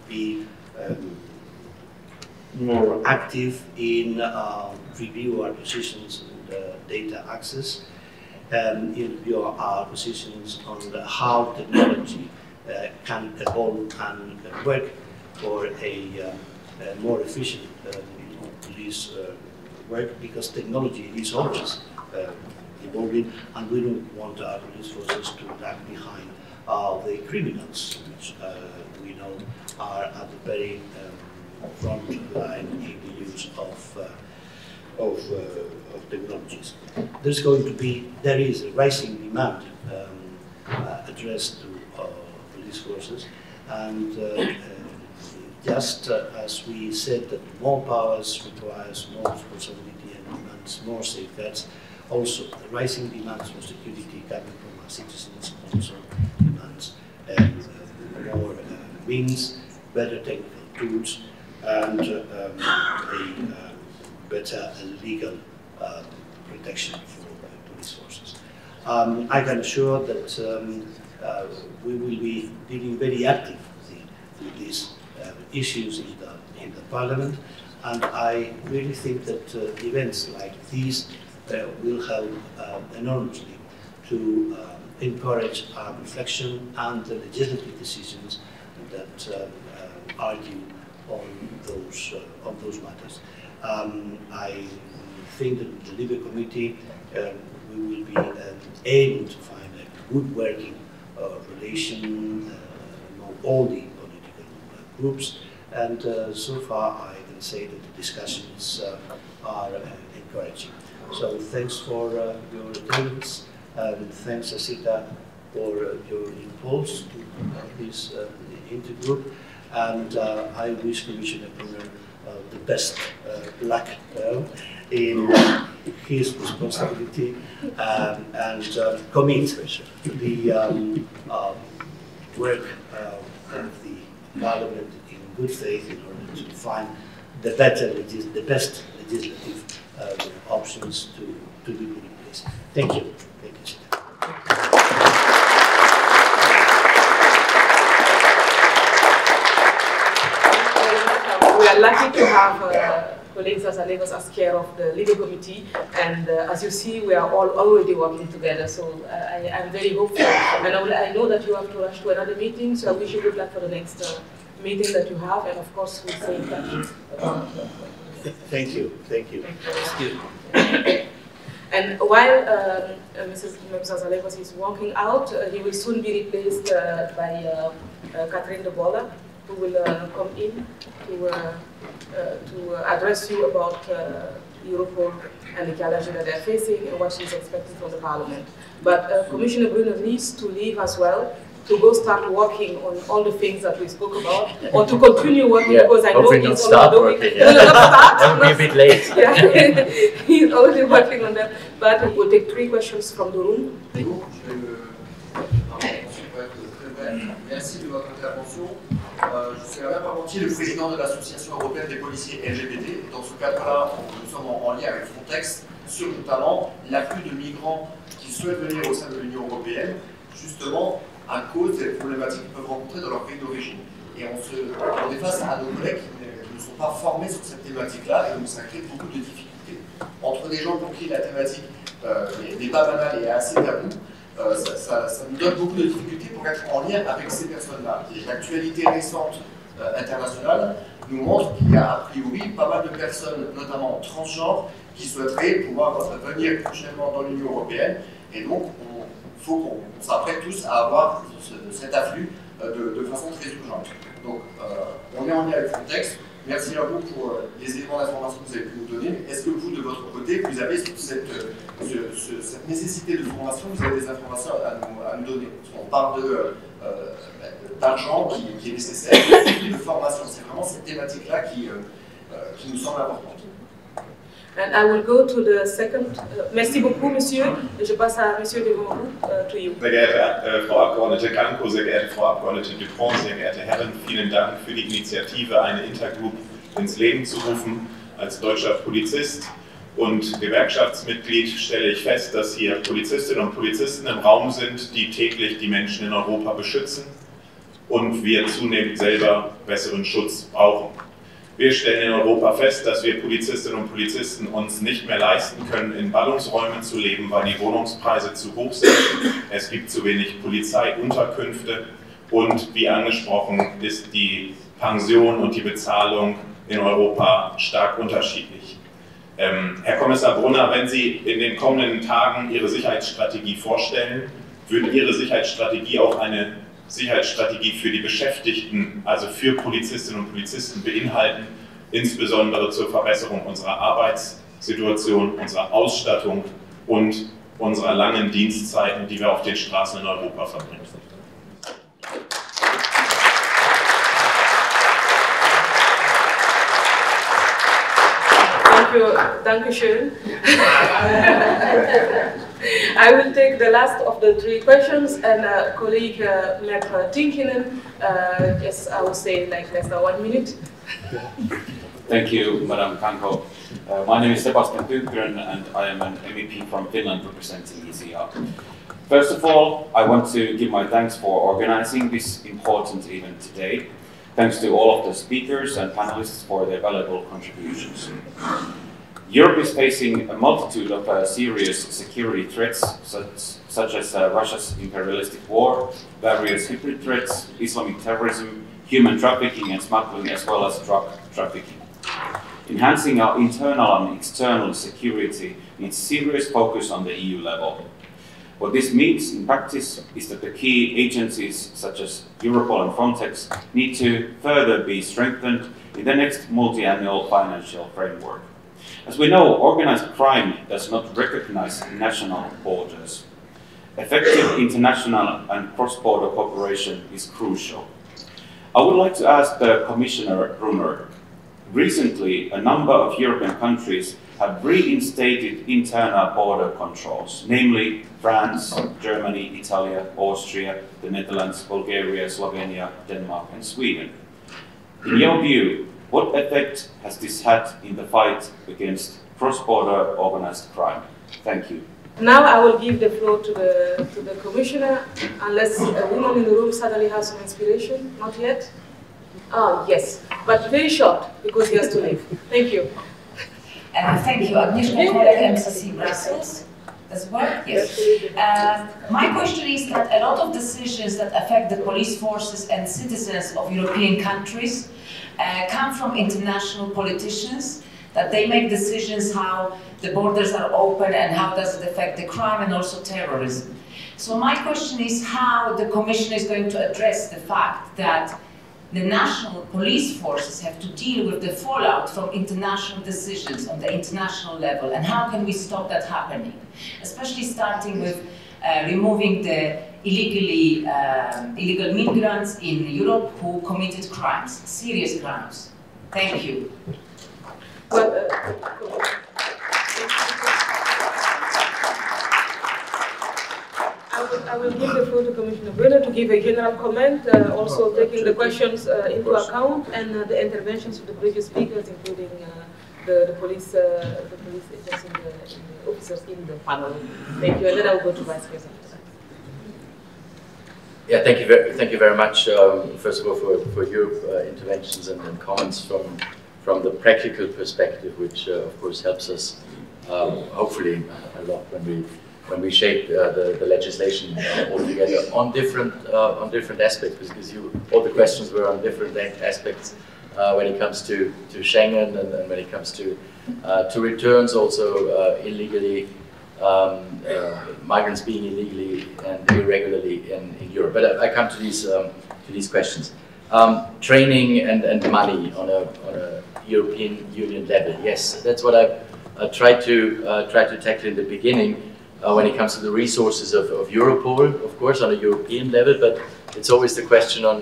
be more active in review our positions and data access, in review our positions on how technology can evolve and work for a more efficient police work, because technology is always evolving, and we don't want our police forces to lag behind the criminals, which we know are at the very front line in the use of technologies. There is a rising demand addressed to police forces, and just as we said that more powers requires more responsibility and demands more safeguards, also the rising demands for security coming from our citizens also demands more means, better technical tools, and a better legal protection for police forces. I can assure that we will be dealing very actively with these issues in the Parliament, and I really think that events like these will help enormously to encourage our reflection and the legislative decisions that argue on those matters. I think that in the Libre Committee we will be able to find good working relation among all the political groups, and so far I can say that the discussions are encouraging. So thanks for your attendance, and thanks Assita for your impulse to this intergroup, and I wish Commissioner Brunner the best luck in his responsibility, and commit the work of the Parliament in good faith in order to find the best legislative options to be put in place. Thank you. Thank you. We are lucky to have colleagues as Allegos as chair of the legal committee, and as you see, we are all already working together. So I am very hopeful, and I know that you have to rush to another meeting. So I wish you good luck for the next meeting that you have, and of course we'll stay in touch. Thank you. Thank you. And while Mrs. Allegos is walking out, he will soon be replaced by Catherine De Bolle, who will come in to address you about Europol and the challenges that they're facing and what she's expecting from the Parliament. But Commissioner Brunner needs to leave as well to go start working on all the things that we spoke about, or to continue working, because I know he's already doing. That would be a bit late. Yeah. He's already working on that. But we'll take 3 questions from the room. Merci de votre intervention. Je suis Alain Parmentier, le président de l'Association européenne des policiers LGBT. Dans ce cadre-là, nous sommes en lien avec Frontex sur notamment l'afflux de migrants qui souhaitent venir au sein de l'Union européenne, justement à cause des problématiques qu'ils peuvent rencontrer dans leur pays d'origine. Et on est face à nos collègues qui ne sont pas formés sur cette thématique-là, et donc ça crée beaucoup de difficultés. Entre des gens pour qui la thématique n'est pas banale et assez taboue, ça nous donne beaucoup de difficultés pour être en lien avec ces personnes-là. L'actualité récente internationale nous montre qu'il y a a priori pas mal de personnes, notamment transgenres, qui souhaiteraient pouvoir venir prochainement dans l'Union européenne, et donc il faut qu'on s'apprête tous à avoir cet afflux de façon très urgente. Donc on est en lien avec Frontex. Merci à vous pour les éléments d'information que vous avez pu nous donner. Est-ce que vous, de votre côté, vous avez cette nécessité de formation, vous avez des informations à nous donner? Parce qu'on parle d'argent qui est nécessaire, et de formation. C'est vraiment cette thématique-là qui nous semble importante. And I will go to the second. Merci beaucoup, Monsieur. Je passe à Monsieur De Bolle, to you. Sehr geehrte Frau Abgeordnete Kanko, sehr geehrte Frau Abgeordnete Dupont, sehr geehrte Herren, vielen Dank für die Initiative, eine Intergroup ins Leben zu rufen. Als deutscher Polizist und Gewerkschaftsmitglied stelle ich fest, dass hier Polizistinnen und Polizisten im Raum sind, die täglich die Menschen in Europa beschützen und wir zunehmend selber besseren Schutz brauchen. Wir stellen in Europa fest, dass wir Polizistinnen und Polizisten uns nicht mehr leisten können, in Ballungsräumen zu leben, weil die Wohnungspreise zu hoch sind. Es gibt zu wenig Polizeiunterkünfte und, wie angesprochen, ist die Pension und die Bezahlung in Europa stark unterschiedlich. Herr Kommissar Brunner, wenn Sie in den kommenden Tagen Ihre Sicherheitsstrategie vorstellen, würde Ihre Sicherheitsstrategie auch eine Sicherheitsstrategie für die Beschäftigten, also für Polizistinnen und Polizisten beinhalten, insbesondere zur Verbesserung unserer Arbeitssituation, unserer Ausstattung und unserer langen Dienstzeiten, die wir auf den Straßen in Europa verbringen. Dankeschön. I will take the last of the 3 questions, and colleague Mep Tinkinen, yes, I will say like less than 1 minute. Thank you, Madam Kanko. My name is Sebastian Pyykkönen, and I am an MEP from Finland representing ECR. First of all, I want to give my thanks for organizing this important event today. Thanks to all of the speakers and panelists for their valuable contributions. Europe is facing a multitude of serious security threats, such as Russia's imperialistic war, various hybrid threats, Islamic terrorism, human trafficking and smuggling, as well as drug trafficking. Enhancing our internal and external security needs serious focus on the EU level. What this means in practice is that the key agencies such as Europol and Frontex need to further be strengthened in the next multi-annual financial framework. As we know, organized crime does not recognize national borders. Effective international and cross-border cooperation is crucial. I would like to ask the Commissioner Brunner. Recently, a number of European countries have reinstated internal border controls, namely France, Germany, Italy, Austria, the Netherlands, Bulgaria, Slovenia, Denmark and Sweden. In your view, what effect has this had in the fight against cross-border organized crime? Thank you. Now I will give the floor to the Commissioner, unless a woman in the room suddenly has some inspiration. Not yet? Oh, yes, but very short, because he has to leave. Thank you. Thank you. Agnieszka Kolek, MCC Brussels. Does it work? Yes. My question is that a lot of decisions that affect the police forces and citizens of European countries come from international politicians, that they make decisions how the borders are open and how does it affect the crime and also terrorism. So my question is how the Commission is going to address the fact that the national police forces have to deal with the fallout from international decisions on the international level, and how can we stop that happening? Especially starting with removing the illegal migrants in Europe who committed crimes, serious crimes. Thank you. Well, I will give the floor to Commissioner Brunner to give a general comment, also taking the questions into account and the interventions of the previous speakers, including the police agents and the officers in the panel. Thank you, and then I will go to Vice President. Yeah, thank you very much. First of all, for your interventions and comments from the practical perspective, which of course helps us hopefully a lot when we shape the legislation altogether on different aspects, because all the questions were on different aspects when it comes to Schengen and when it comes to returns, also illegally. Migrants being illegally and irregularly in Europe. But I come to these questions. Training and money on a European Union level. Yes, that's what I tried to tackle in the beginning when it comes to the resources of Europol, of course, on a European level. But it's always the question on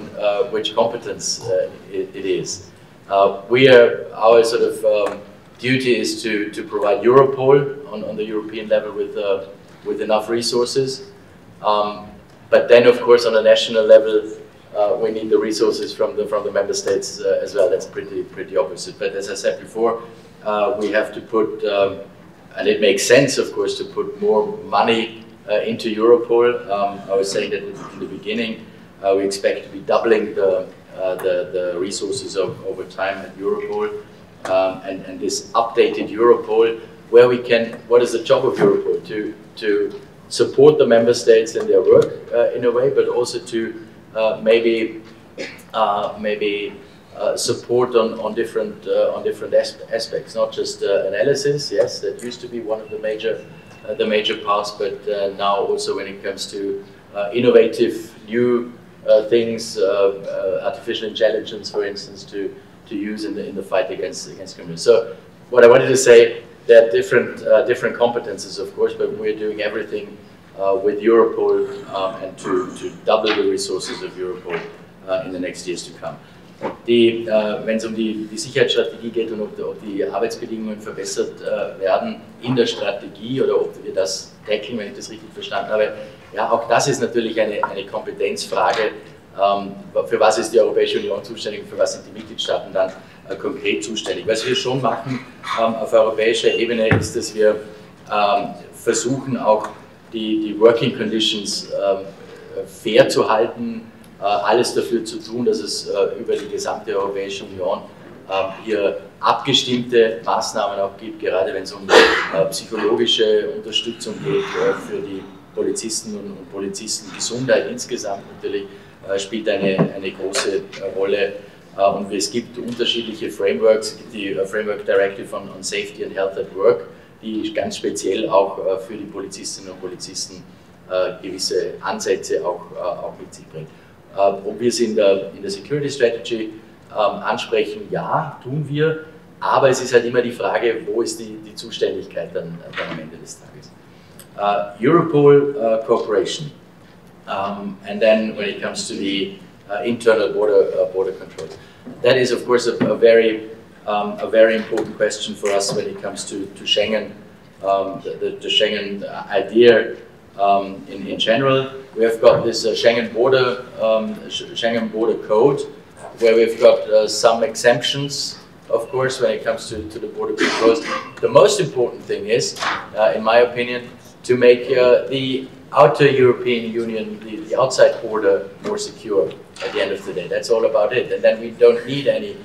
which competence it is. Our sort of duty is to provide Europol on the European level with enough resources, but then of course on a national level we need the resources from the member states as well. That's pretty obvious. But as I said before, we have to put, and it makes sense of course to put more money into Europol. I was saying that in the beginning we expect to be doubling the resources over time at Europol. And this updated Europol, where we can, what is the job of Europol? To support the member states in their work in a way, but also to maybe support on different aspects, not just analysis. Yes, that used to be one of the major parts, but now also when it comes to innovative new things, artificial intelligence, for instance, to use in the fight against criminals. So what I wanted to say, there are different competences, of course, but we're doing everything with Europol and to double the resources of Europol in the next years to come. Wenn es die Sicherheitsstrategie geht und ob die Arbeitsbedingungen verbessert werden in der Strategie oder ob wir das tackeln, wenn ich das richtig verstanden habe, ja, auch das ist natürlich eine Kompetenzfrage. Für was ist die Europäische Union zuständig und für was sind die Mitgliedstaaten dann konkret zuständig? Was wir schon machen auf europäischer Ebene ist, dass wir versuchen auch die Working Conditions fair zu halten, alles dafür zu tun, dass es über die gesamte Europäische Union hier abgestimmte Maßnahmen auch gibt, gerade wenn es um psychologische Unterstützung geht für die Polizistinnen und Polizisten. Gesundheit insgesamt natürlich spielt eine große Rolle. Und es gibt unterschiedliche Frameworks. Es gibt die Framework Directive on Safety and Health at Work, die ganz speziell auch für die Polizistinnen und Polizisten gewisse Ansätze auch mit sich bringt. Ob wir es in der Security Strategy ansprechen, ja, tun wir, aber es ist halt immer die Frage, wo ist die Zuständigkeit dann am Ende des Tages. Europol cooperation, and then when it comes to the internal border controls. That is, of course, a very important question for us when it comes to Schengen, the Schengen idea in general. We have got this Schengen border code, where we've got some exemptions, of course, when it comes to the border controls. The most important thing is, in my opinion, to make the outer European Union, the outside border, more secure at the end of the day. That's all about it. And then we don't need any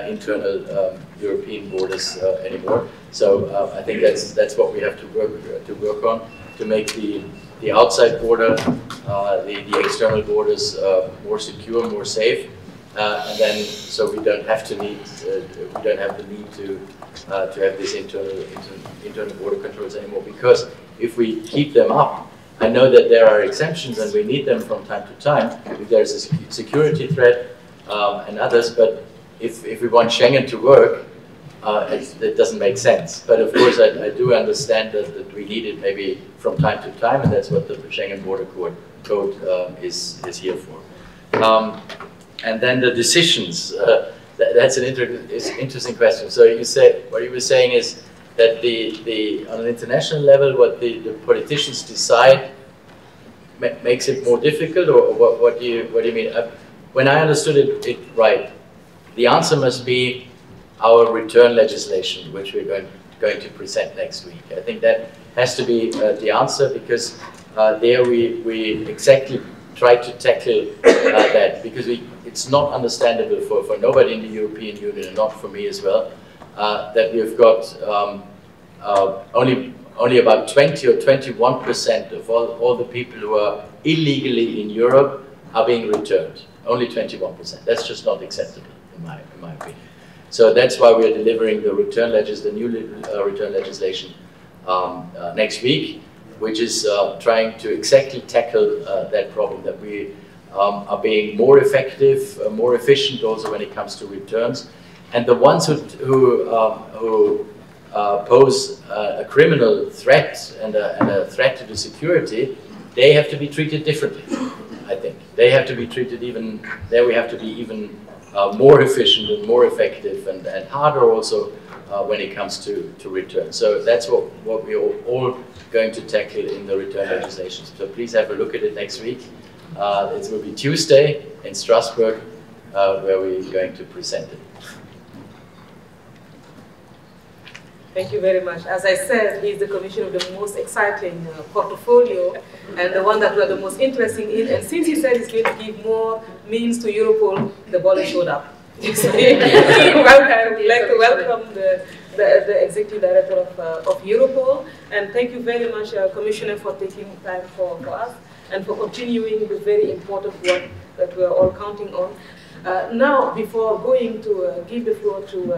internal European borders anymore. So I think that's what we have to work on, to make the outside border, the external borders more secure, more safe, and then so we don't have the need to have these internal border controls anymore. Because if we keep them up, I know that there are exemptions and we need them from time to time if there's a security threat and others, but if we want Schengen to work, it doesn't make sense. But of course I do understand that we need it maybe from time to time, and that's what the Schengen Border Code is here for. And then the decisions, that's an interesting question. So you say, what you were saying is that on an international level, what the politicians decide makes it more difficult, or what do you mean? When I understood it right, the answer must be our return legislation, which we're going to present next week. I think that has to be the answer, because there we exactly try to tackle that, because it's not understandable for nobody in the European Union, and not for me as well, that we've got only about 20 or 21% of all the people who are illegally in Europe are being returned. Only 21%. That's just not acceptable, in my opinion. So that's why we are delivering the new return legislation next week, which is trying to exactly tackle that problem, that we are being more effective, more efficient also when it comes to returns. And the ones who pose a criminal threat and a threat to the security, they have to be treated differently, I think. They have to be treated we have to be even more efficient and more effective, and harder also when it comes to return. So that's what we're all going to tackle in the return legislation. So please have a look at it next week. It will be Tuesday in Strasbourg, where we're going to present it. Thank you very much. As I said, he's the commissioner of the most exciting portfolio, and the one that we are the most interested in. And since he said he's going to give more means to Europol, De Bolle showed up. Well, I would like to welcome the executive director of Europol, and thank you very much, Commissioner, for taking time for us and for continuing the very important work that we are all counting on. Now, before going to give the floor to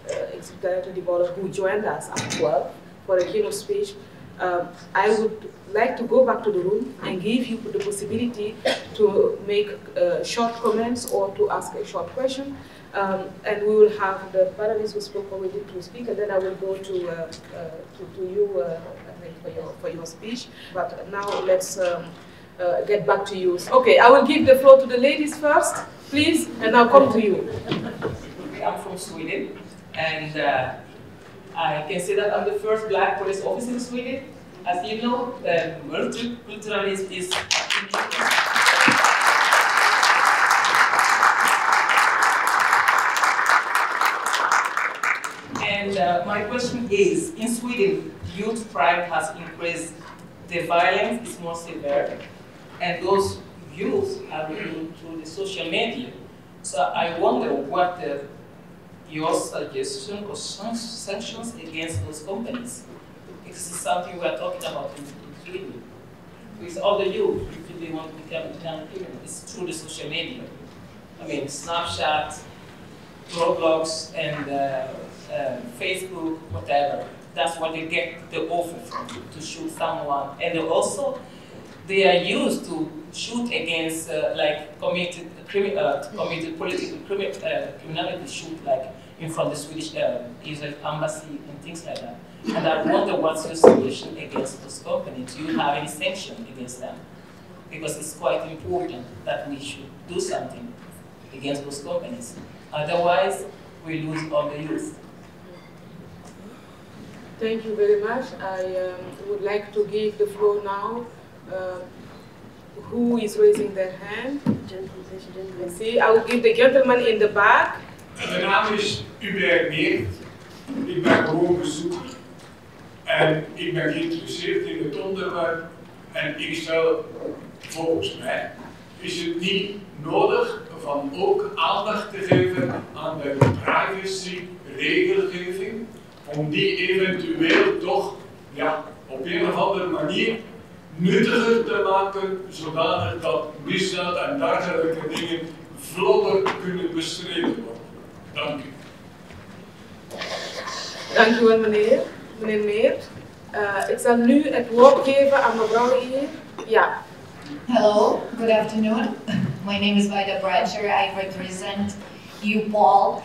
Executive Director De Bolle, who joined us at 12 for a keynote speech, I would like to go back to the room and give you the possibility to make short comments or to ask a short question. And we will have the panelists who spoke already to speak, and then I will go to you for your speech. But now let's get back to you. Okay, I will give the floor to the ladies first, please, and I'll come to you. I'm from Sweden, and I can say that I'm the first black police officer in Sweden. As you know, multiculturalism is and my question is, in Sweden, youth crime has increased, the violence is more severe, and those youth are looking to the social media. So I wonder what your suggestion or sanctions against those companies. This is something we are talking about in Sweden. With all the youth, if they want to become young people, it's through the social media. I mean, Snapchat, Roblox, and Facebook, whatever. That's what they get the offer from, to shoot someone. And also, they are used to shoot against like committed political criminality, shoot like in front of the Swedish Israel embassy and things like that. And I wonder what's your solution against those companies? Do you have any sanction against them? Because it's quite important that we should do something against those companies. Otherwise, we lose all the youth. Thank you very much. I would like to give the floor now. Who is raising their hand? I see. I will give the gentleman in the back. Mijn naam is Hubert Meert. Ik ben gewoon bezoeker. En ik ben geïnteresseerd in het onderwerp. En ik stel, volgens mij, is het niet nodig van ook aandacht te geven aan de privacy-regelgeving, om die eventueel toch op een of andere manier nuttiger te maken, zodanig dat misdaad en dergelijke dingen vlotter kunnen bestreden worden. Dank u. Dank u wel, meneer Meert. Ik zal nu het woord geven aan mevrouw hier. Ja. Hello, good afternoon. My name is Bijna. I represent Europol.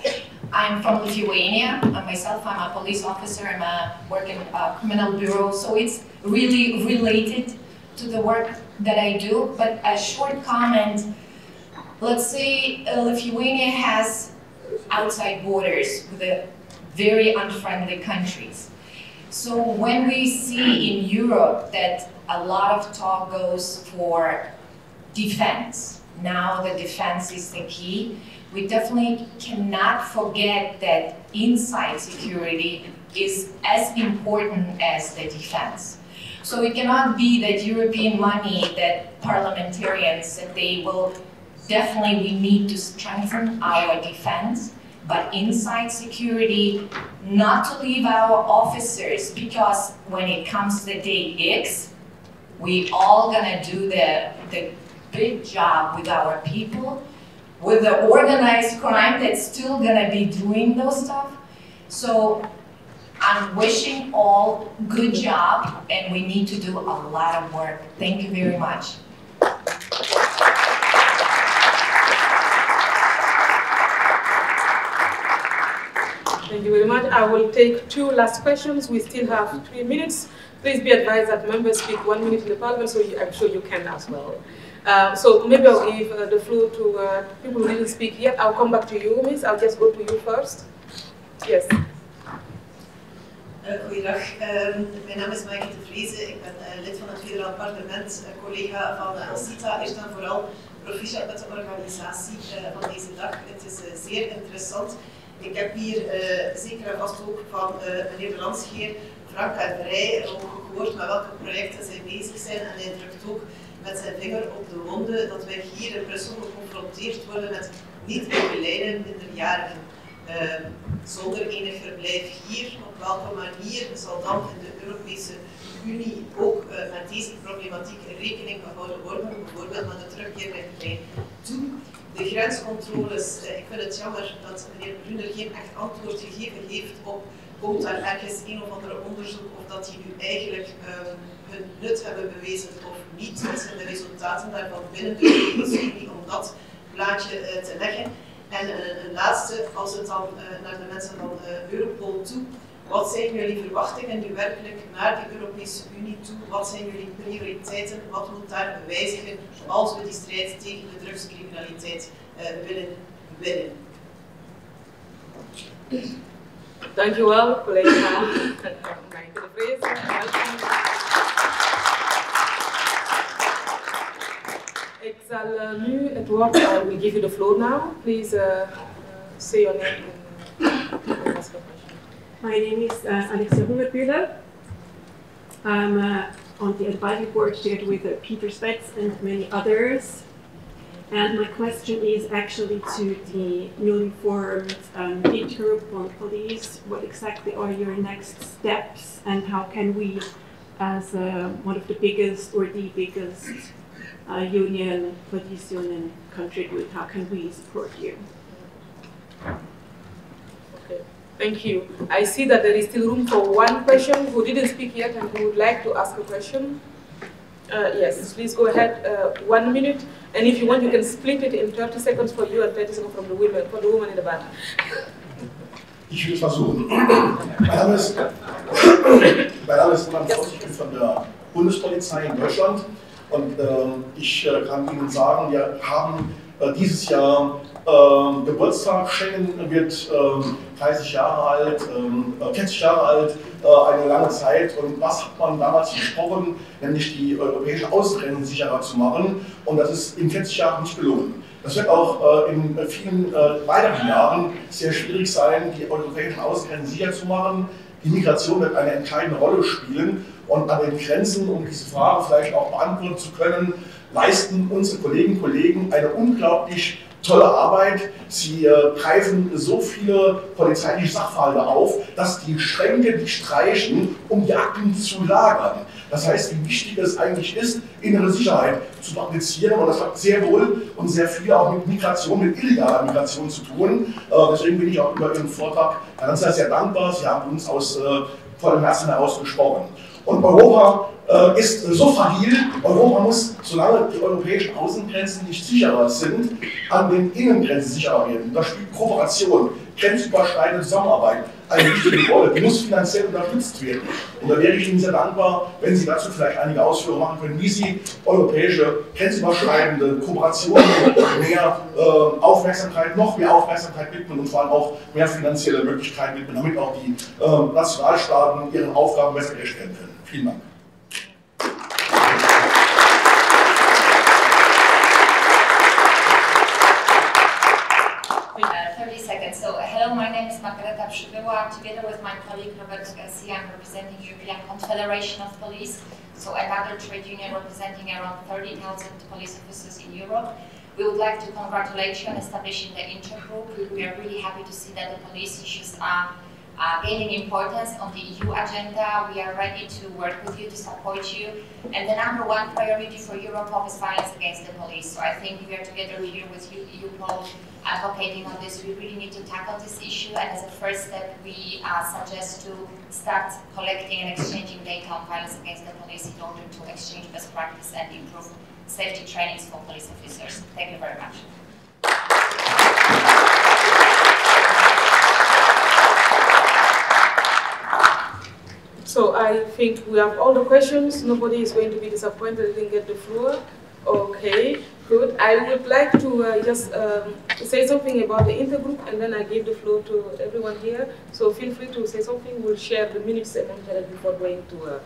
I'm from Lithuania. Myself, I'm a police officer. I'm work in a criminal bureau, so it's really related to the work that I do. But a short comment. Let's say Lithuania has outside borders with very unfriendly countries. So when we see in Europe that a lot of talk goes for defense, now the defense is the key, we definitely cannot forget that inside security is as important as the defense. So it cannot be that European money, that parliamentarians, that they will definitely, we need to strengthen our defense, but inside security, not to leave our officers, because when it comes to the day X, we all gonna do the big job with our people, with the organized crime that's still gonna be doing those stuff. So I'm wishing all good job, and we need to do a lot of work. Thank you very much. Thank you very much. I will take two last questions. We still have 3 minutes. Please be advised that members speak 1 minute in the parliament, so I'm sure you can as well. So maybe I'll give the floor to people who didn't speak yet. I'll come back to you, Miss. I'll just go to you first. Yes. Goeiedag, mijn naam is Magnus Brunner. Ik ben lid van het federaal parlement, collega van Assita. Eerst en vooral proficiat met de organisatie van deze dag. Het is zeer interessant. Ik heb hier zeker en vast ook van meneer de landsheer Frank en Vrij ook gehoord met welke projecten zij bezig zijn. En hij drukt ook met zijn vinger op de wonden dat wij hier in Brussel geconfronteerd worden met niet begeleide minderjarigen. Zonder enig verblijf hier, op welke manier zal dan in de Europese Unie ook met deze problematiek rekening gehouden worden, bijvoorbeeld met de terugkeerrichtlijn toe. De grenscontroles, ik vind het jammer dat meneer Brunner geen echt antwoord gegeven heeft op, komt er ergens een of andere onderzoek of dat die nu eigenlijk hun nut hebben bewezen of niet. Wat zijn de resultaten daarvan binnen de Europese Unie om dat plaatje te leggen? En een laatste, als het dan naar de mensen van Europol toe, wat zijn jullie verwachtingen nu werkelijk naar de Europese Unie toe? Wat zijn jullie prioriteiten? Wat moet daar wijzigen als we die strijd tegen de drugscriminaliteit willen winnen? Dankjewel, collega. Ik zal nu het woord, I will give you the floor now. Please say your name and ask a question. My name is Alexia Hungerbühler. I'm on the advisory board together with Peter Spetz and many others. And my question is actually to the newly formed Intergroup on Police. What exactly are your next steps, and how can we, as one of the biggest or the biggest union, police union, contribute? How can we support you? Okay, thank you. I see that there is still room for one question who didn't speak yet and who would like to ask a question. Yes, please go ahead, 1 minute. And if you want, you can split it in 30 seconds for you and 30 seconds from the women, for the woman in the back. Ich will es versuchen. Mein Name ist Roland Voss, ich bin von der Bundespolizei in Deutschland und ich kann Ihnen sagen, wir haben dieses Jahr Geburtstag. Schengen wird 30 Jahre alt, 40 Jahre alt, eine lange Zeit. Und was hat man damals besprochen? Nämlich die europäischen Außengrenzen sicherer zu machen. Und das ist in 40 Jahren nicht gelungen. Das wird auch in vielen weiteren Jahren sehr schwierig sein, die europäischen Außengrenzen sicher zu machen. Die Migration wird eine entscheidende Rolle spielen. Und an den Grenzen, um diese Frage vielleicht auch beantworten zu können, leisten unsere Kolleginnen und Kollegen eine unglaublich tolle Arbeit. Sie greifen so viele polizeiliche Sachverhalte auf, dass die Schränke nicht reichen, um die Akten zu lagern. Das heißt, wie wichtig es eigentlich ist, innere Sicherheit zu praktizieren. Und das hat sehr wohl und sehr viel auch mit Migration, mit illegaler Migration zu tun. Deswegen bin ich auch über Ihren Vortrag ganz sehr dankbar. Sie haben uns aus vollem Herzen heraus gesprochen. Und Europa ist so fragil. Europa muss, solange die europäischen Außengrenzen nicht sicherer sind, an den Innengrenzen sicherer werden. Da spielt Kooperation, grenzüberschreitende Zusammenarbeit eine wichtige Rolle. Die muss finanziell unterstützt werden. Und da wäre ich Ihnen sehr dankbar, wenn Sie dazu vielleicht einige Ausführungen machen können, wie Sie europäische grenzüberschreitende Kooperationen mehr Aufmerksamkeit, noch mehr Aufmerksamkeit widmen und vor allem auch mehr finanzielle Möglichkeiten widmen, damit auch die Nationalstaaten ihren Aufgaben besser gerecht werden können. Vielen Dank. 30 seconds. So, hello, my name is Margareta Przybyła. Together with my colleague Robert Garcia, I'm representing European Confederation of Police, so another trade union representing around 30,000 police officers in Europe. We would like to congratulate you on establishing the intergroup. We are really happy to see that the police issues are gaining importance on the EU agenda. We are ready to work with you, to support you. And the number one priority for Europol is violence against the police. So I think we are together here with you, Europol, advocating on this. We really need to tackle this issue. And as a first step, we suggest to start collecting and exchanging data on violence against the police in order to exchange best practice and improve safety trainings for police officers. Thank you very much. So I think we have all the questions. Nobody is going to be disappointed they didn't get the floor. Okay, good. I would like to just say something about the intergroup, and then I give the floor to everyone here. So feel free to say something. We'll share the minutes before going to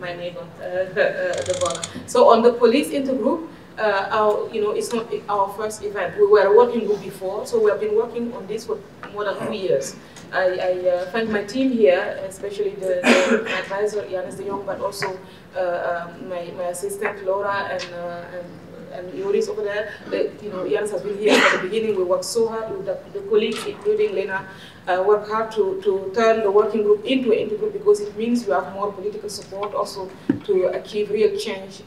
my neighbor, De Bolle. So on the police intergroup, it's not our first event. We were a working group before, so we have been working on this for more than 2 years. I thank my team here, especially the advisor, Janis de Jong, but also my assistant, Laura, and Joris over there. Janis has been here from the beginning. We worked so hard with the colleagues, including Lena, work hard to turn the working group into an intergroup, because it means you have more political support also to achieve real change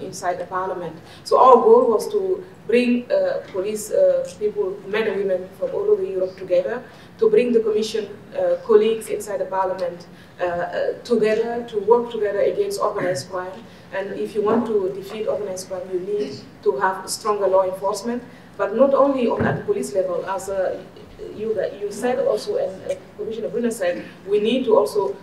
inside the parliament. So our goal was to bring police people, men and women from all over Europe together, to bring the Commission colleagues inside the Parliament together, to work together against organized crime. And if you want to defeat organized crime, you need to have stronger law enforcement, but not only at the police level, as you said also, and Commissioner Brunner said, we need to also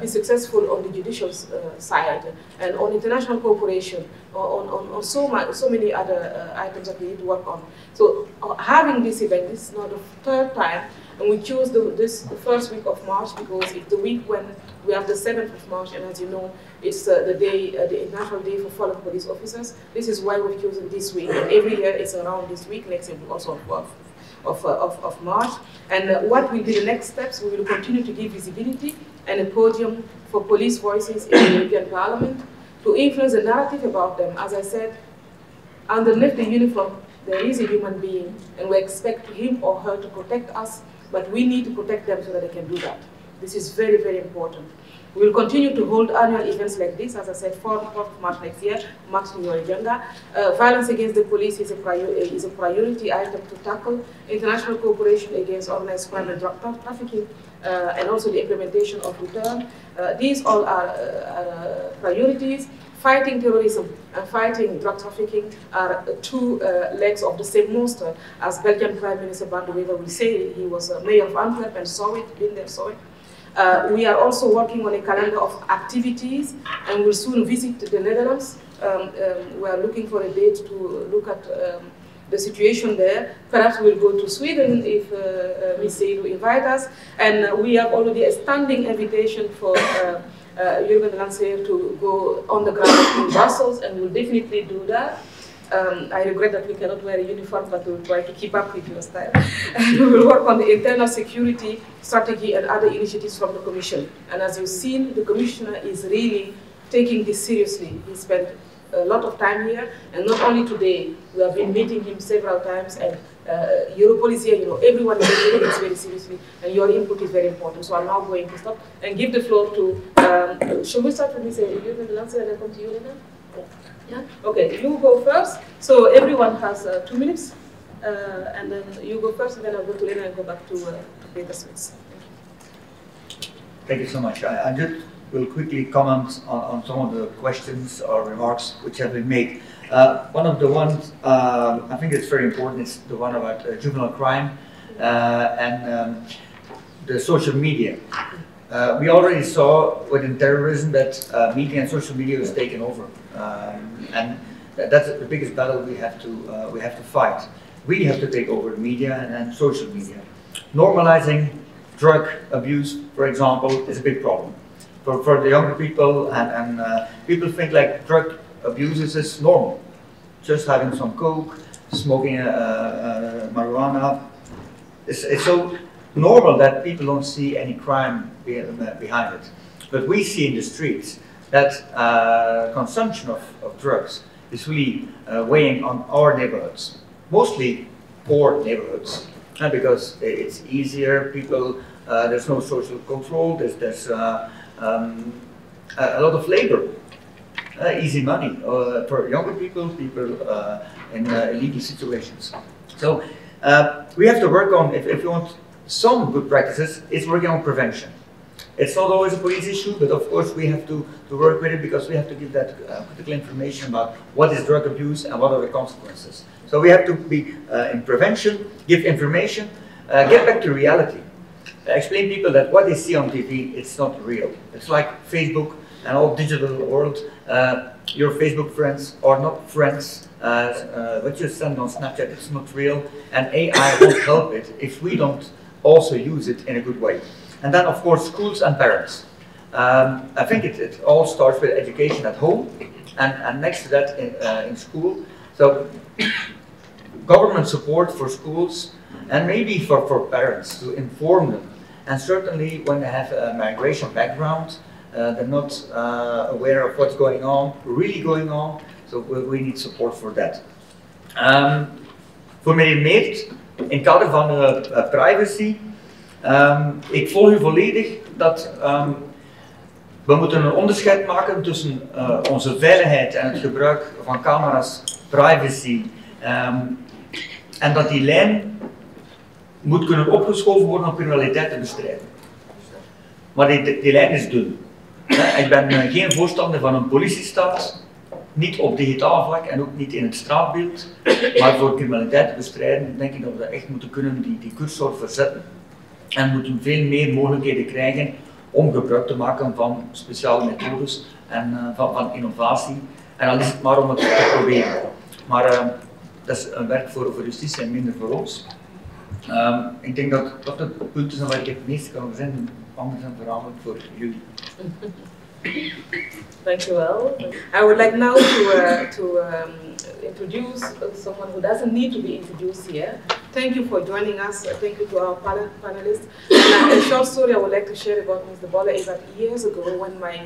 be successful on the judicial side, and on international cooperation, on so many other items that we need to work on. So having this event, this is now the third time, and we chose the first week of March because it's the week when we have the 7th of March, and as you know, it's the International Day for Fallen Police Officers. This is why we've chosen this week, and every year it's around this week, next year also of March. And what will be the next steps? We will continue to give visibility and a podium for police voices in the European Parliament to influence the narrative about them. As I said, underneath the uniform, there is a human being, and we expect him or her to protect us, but we need to protect them so that they can do that. This is very, very important. We will continue to hold annual events like this, as I said, 4th of March next year, marks on your agenda. Violence against the police is a priority item to tackle. International cooperation against organized crime and drug trafficking, and also the implementation of return. These all are priorities. fighting terrorism and fighting drug trafficking are two legs of the same monster, as Belgian Prime Minister Van de Wever will say. He was mayor of Antwerp and saw it, been there, saw it. We are also working on a calendar of activities, and we'll soon visit the Netherlands. We are looking for a date to look at the situation there. Perhaps we'll go to Sweden if Ms. Seydou invites us. And we have already a standing invitation for Europarlementslid to go on the ground in Brussels, and we'll definitely do that. I regret that we cannot wear a uniform, but we'll try to keep up with your style. And we will work on the internal security strategy and other initiatives from the Commission. And as you've seen, the Commissioner is really taking this seriously. He spent a lot of time here, and not only today. We have been meeting him several times, and Europol is here. You know, everyone is taking this very seriously, and your input is very important. So I'm now going to stop and give the floor to. Shall we start with Ms. Europarlementslid and then come to you, Lena? Yeah. Okay, you go first. So everyone has 2 minutes, and then you go first, and then I'll go to Lena and go back to Peter Smith. Thank you so much. I just will quickly comment on some of the questions or remarks which have been made. One of the ones I think it's very important is the one about juvenile crime and the social media. We already saw within terrorism that media and social media is taken over, and that's the biggest battle we have to fight. We have to take over the media and social media. Normalizing drug abuse, for example, is a big problem for the younger people, and people think like drug abuse is normal, just having some coke, smoking marijuana. It's so normal that people don't see any crime behind it. But we see in the streets that consumption of drugs is really weighing on our neighborhoods, mostly poor neighborhoods, because it's easier. People, there's no social control. There's a lot of labor, easy money for younger people, in illegal situations. So we have to work on, if you want some good practices, it's working on prevention. It's not always a police issue, but of course we have to work with it, because we have to give that critical information about what is drug abuse and what are the consequences. So we have to be in prevention, give information, get back to reality. Explain people that what they see on TV, it's not real. It's like Facebook and all digital world. Your Facebook friends are not friends. What you send on Snapchat, it's not real. And AI won't help it if we don't also use it in a good way. And then, of course, schools and parents. I think it all starts with education at home, and next to that in school. So government support for schools, and maybe for parents to inform them. And certainly when they have a migration background, they're not aware of what's going on, really going on. So we need support for that. Voor meneer Meert, in het kader van privacy, ik volg u volledig dat we moeten een onderscheid maken tussen onze veiligheid en het gebruik van camera's, privacy, en dat die lijn moet kunnen opgeschoven worden om criminaliteit te bestrijden. Maar die lijn is dun. Ik ben geen voorstander van een politiestaat, niet op digitaal vlak en ook niet in het straatbeeld, maar voor criminaliteit te bestrijden denk ik dat we echt moeten kunnen die cursor verzetten en moeten veel meer mogelijkheden krijgen om gebruik te maken van speciale methodes en van innovatie. En dan is het maar om het te proberen. Maar dat is een werk voor justitie en minder voor ons. Ik denk dat dat het punt is waar ik het meest kan zijn, anders en voornamelijk voor jullie. Thank you well. I would like now to introduce someone who doesn't need to be introduced here. Thank you for joining us. Thank you to our panelists. And a short story I would like to share about Ms. De Bolle is that years ago, when my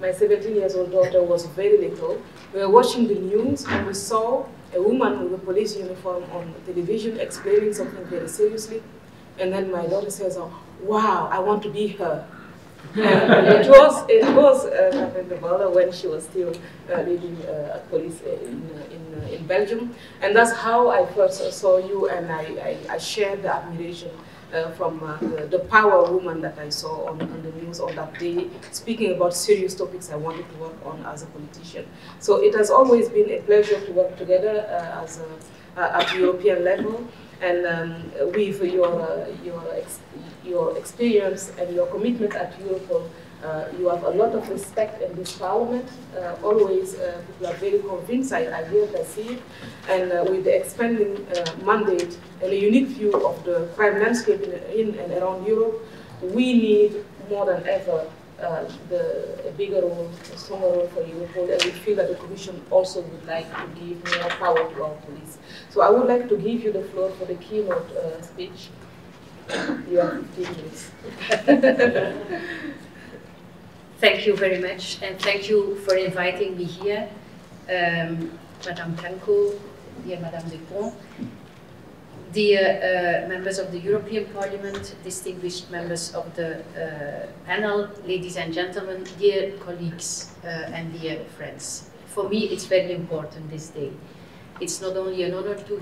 17-year-old daughter was very little, we were watching the news and we saw a woman with a police uniform on television explaining something very seriously. And then my daughter says, oh, wow, I want to be her. It was Catherine De Bolle when she was still leading police in Belgium, and that's how I first saw you, and I shared the admiration from the power woman that I saw on the news on that day, speaking about serious topics I wanted to work on as a politician. So it has always been a pleasure to work together at the European level, and with your experience and your commitment at Europol, you have a lot of respect in this parliament. Always people are very convinced, I hear it, I see it. And with the expanding mandate and a unique view of the crime landscape in and around Europe, we need more than ever a bigger role, a stronger role for Europol, and we feel that the Commission also would like to give more power to our police. So I would like to give you the floor for the keynote speech. You have 15 minutes. Thank you very much, and thank you for inviting me here, Madame Kanko, dear Madame Dupont, dear members of the European Parliament, distinguished members of the panel, ladies and gentlemen, dear colleagues and dear friends. For me, it's very important this day. It's not only an honor to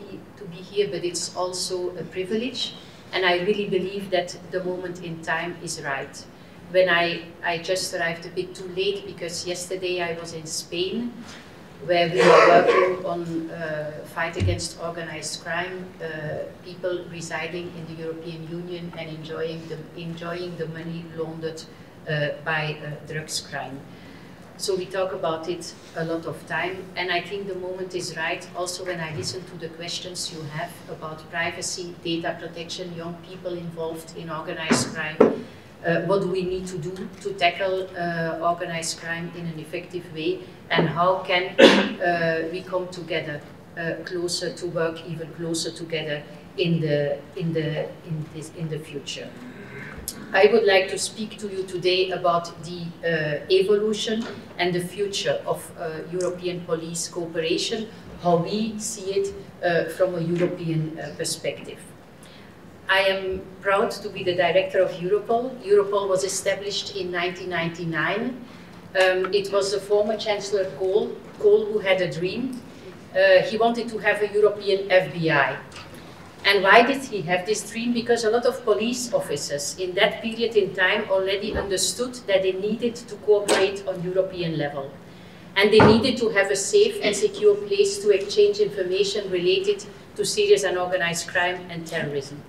be here, but it's also a privilege, and I really believe that the moment in time is right. When I just arrived a bit too late, because yesterday I was in Spain, where we were working on fight against organized crime, people residing in the European Union and enjoying the money laundered by drugs crime. So we talk about it a lot of time, and I think the moment is right, also when I listen to the questions you have about privacy, data protection, young people involved in organized crime. What do we need to do to tackle organized crime in an effective way, and how can we come together closer to work even closer together in the future? I would like to speak to you today about the evolution and the future of European police cooperation, how we see it from a European perspective. I am proud to be the director of Europol. Europol was established in 1999. It was the former Chancellor Kohl who had a dream. He wanted to have a European FBI. And why did he have this dream? Because a lot of police officers in that period in time already understood that they needed to cooperate on European level. And they needed to have a safe and secure place to exchange information related to serious and organized crime and terrorism.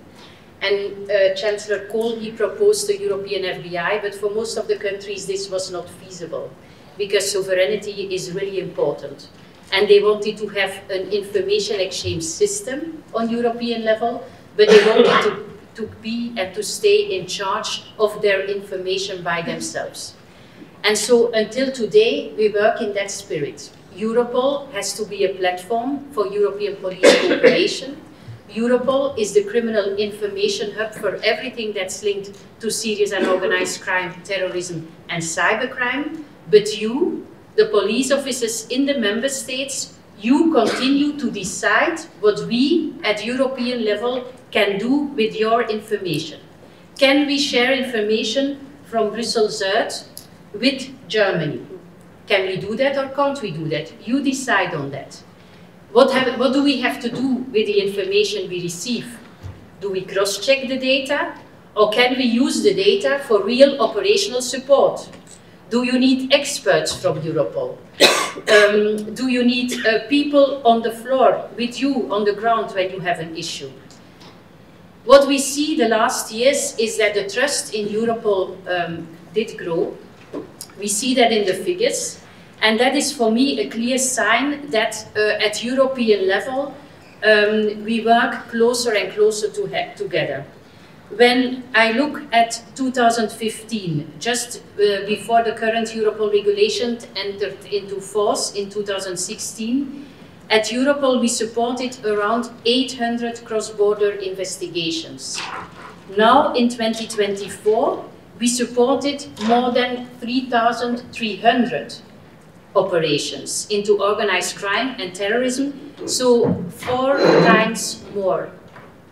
And Chancellor Kohl, he proposed the European FBI, but for most of the countries this was not feasible, because sovereignty is really important. And they wanted to have an information exchange system on European level, but they wanted to be and to stay in charge of their information by themselves. And so until today, we work in that spirit. Europol has to be a platform for European police cooperation. Europol is the criminal information hub for everything that's linked to serious and organized crime, terrorism and cybercrime. But you, the police officers in the member states, you continue to decide what we at European level can do with your information. Can we share information from Brussel Zuid with Germany? Can we do that or can't we do that? You decide on that. What do we have to do with the information we receive? Do we cross-check the data, or can we use the data for real operational support? Do you need experts from Europol? Do you need people on the floor with you on the ground when you have an issue? What we see the last years is that the trust in Europol did grow. We see that in the figures. And that is for me a clear sign that at European level we work closer and closer together. When I look at 2015, just before the current Europol regulation entered into force in 2016, at Europol we supported around 800 cross-border investigations. Now in 2024 we supported more than 3,300 operations into organized crime and terrorism, so 4 times more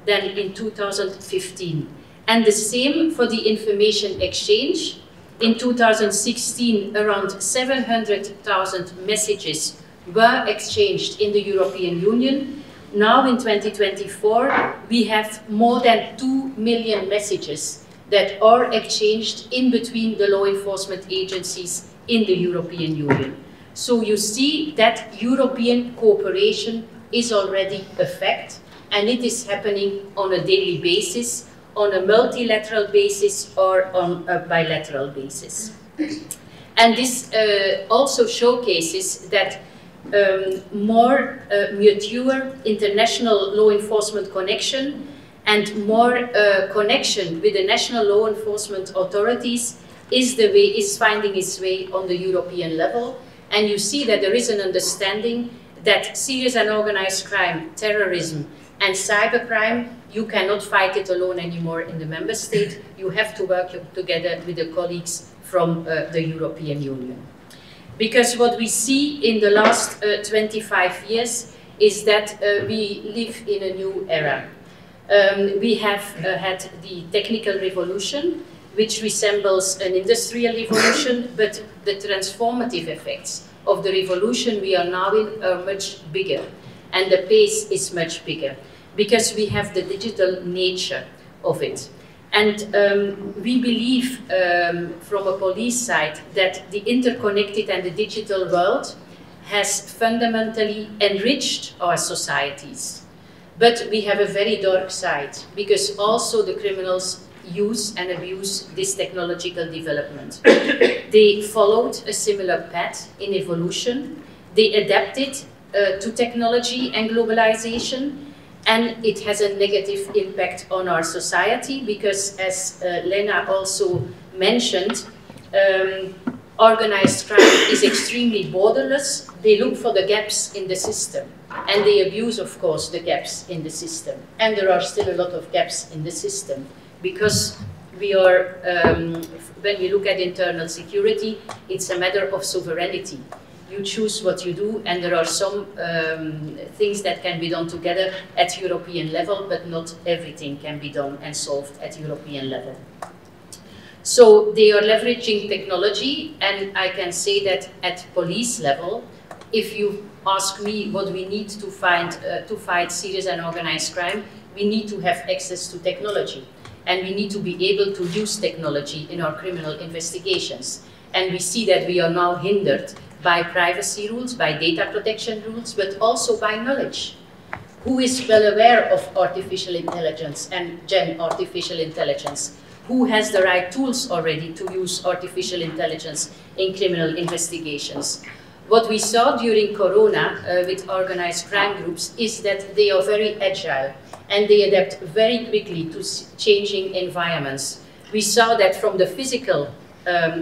than in 2015. And the same for the information exchange. In 2016, around 700,000 messages were exchanged in the European Union, Now in 2024, we have more than 2 million messages that are exchanged in between the law enforcement agencies in the European Union. So you see that European cooperation is already a fact, and it is happening on a daily basis, on a multilateral basis or on a bilateral basis. And this also showcases that more mature international law enforcement connection and more connection with the national law enforcement authorities is finding its way on the European level. And you see that there is an understanding that serious and organized crime, terrorism, and cybercrime, you cannot fight it alone anymore in the member state. You have to work together with the colleagues from the European Union. Because what we see in the last 25 years is that we live in a new era. We have had the technical revolution, which resembles an industrial revolution, but the transformative effects of the revolution we are now in are much bigger, and the pace is much bigger, because we have the digital nature of it. And we believe from a police side that the interconnected and the digital world has fundamentally enriched our societies. But we have a very dark side, because also the criminals use and abuse this technological development. They followed a similar path in evolution. They adapted to technology and globalization, and it has a negative impact on our society because, as Lena also mentioned, organized crime is extremely borderless. They look for the gaps in the system, and they abuse, of course, the gaps in the system. And there are still a lot of gaps in the system, because we are, when we look at internal security, it's a matter of sovereignty. You choose what you do, and there are some things that can be done together at European level, but not everything can be done and solved at European level. So they are leveraging technology, and I can say that at police level, if you ask me what we need to fight serious and organized crime, we need to have access to technology. And we need to be able to use technology in our criminal investigations. And we see that we are now hindered by privacy rules, by data protection rules, but also by knowledge. Who is well aware of artificial intelligence and Gen artificial intelligence? Who has the right tools already to use artificial intelligence in criminal investigations? What we saw during Corona with organized crime groups is that they are very agile, and they adapt very quickly to changing environments. We saw that from the physical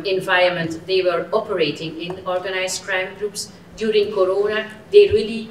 environment they were operating in, organized crime groups. During Corona, they really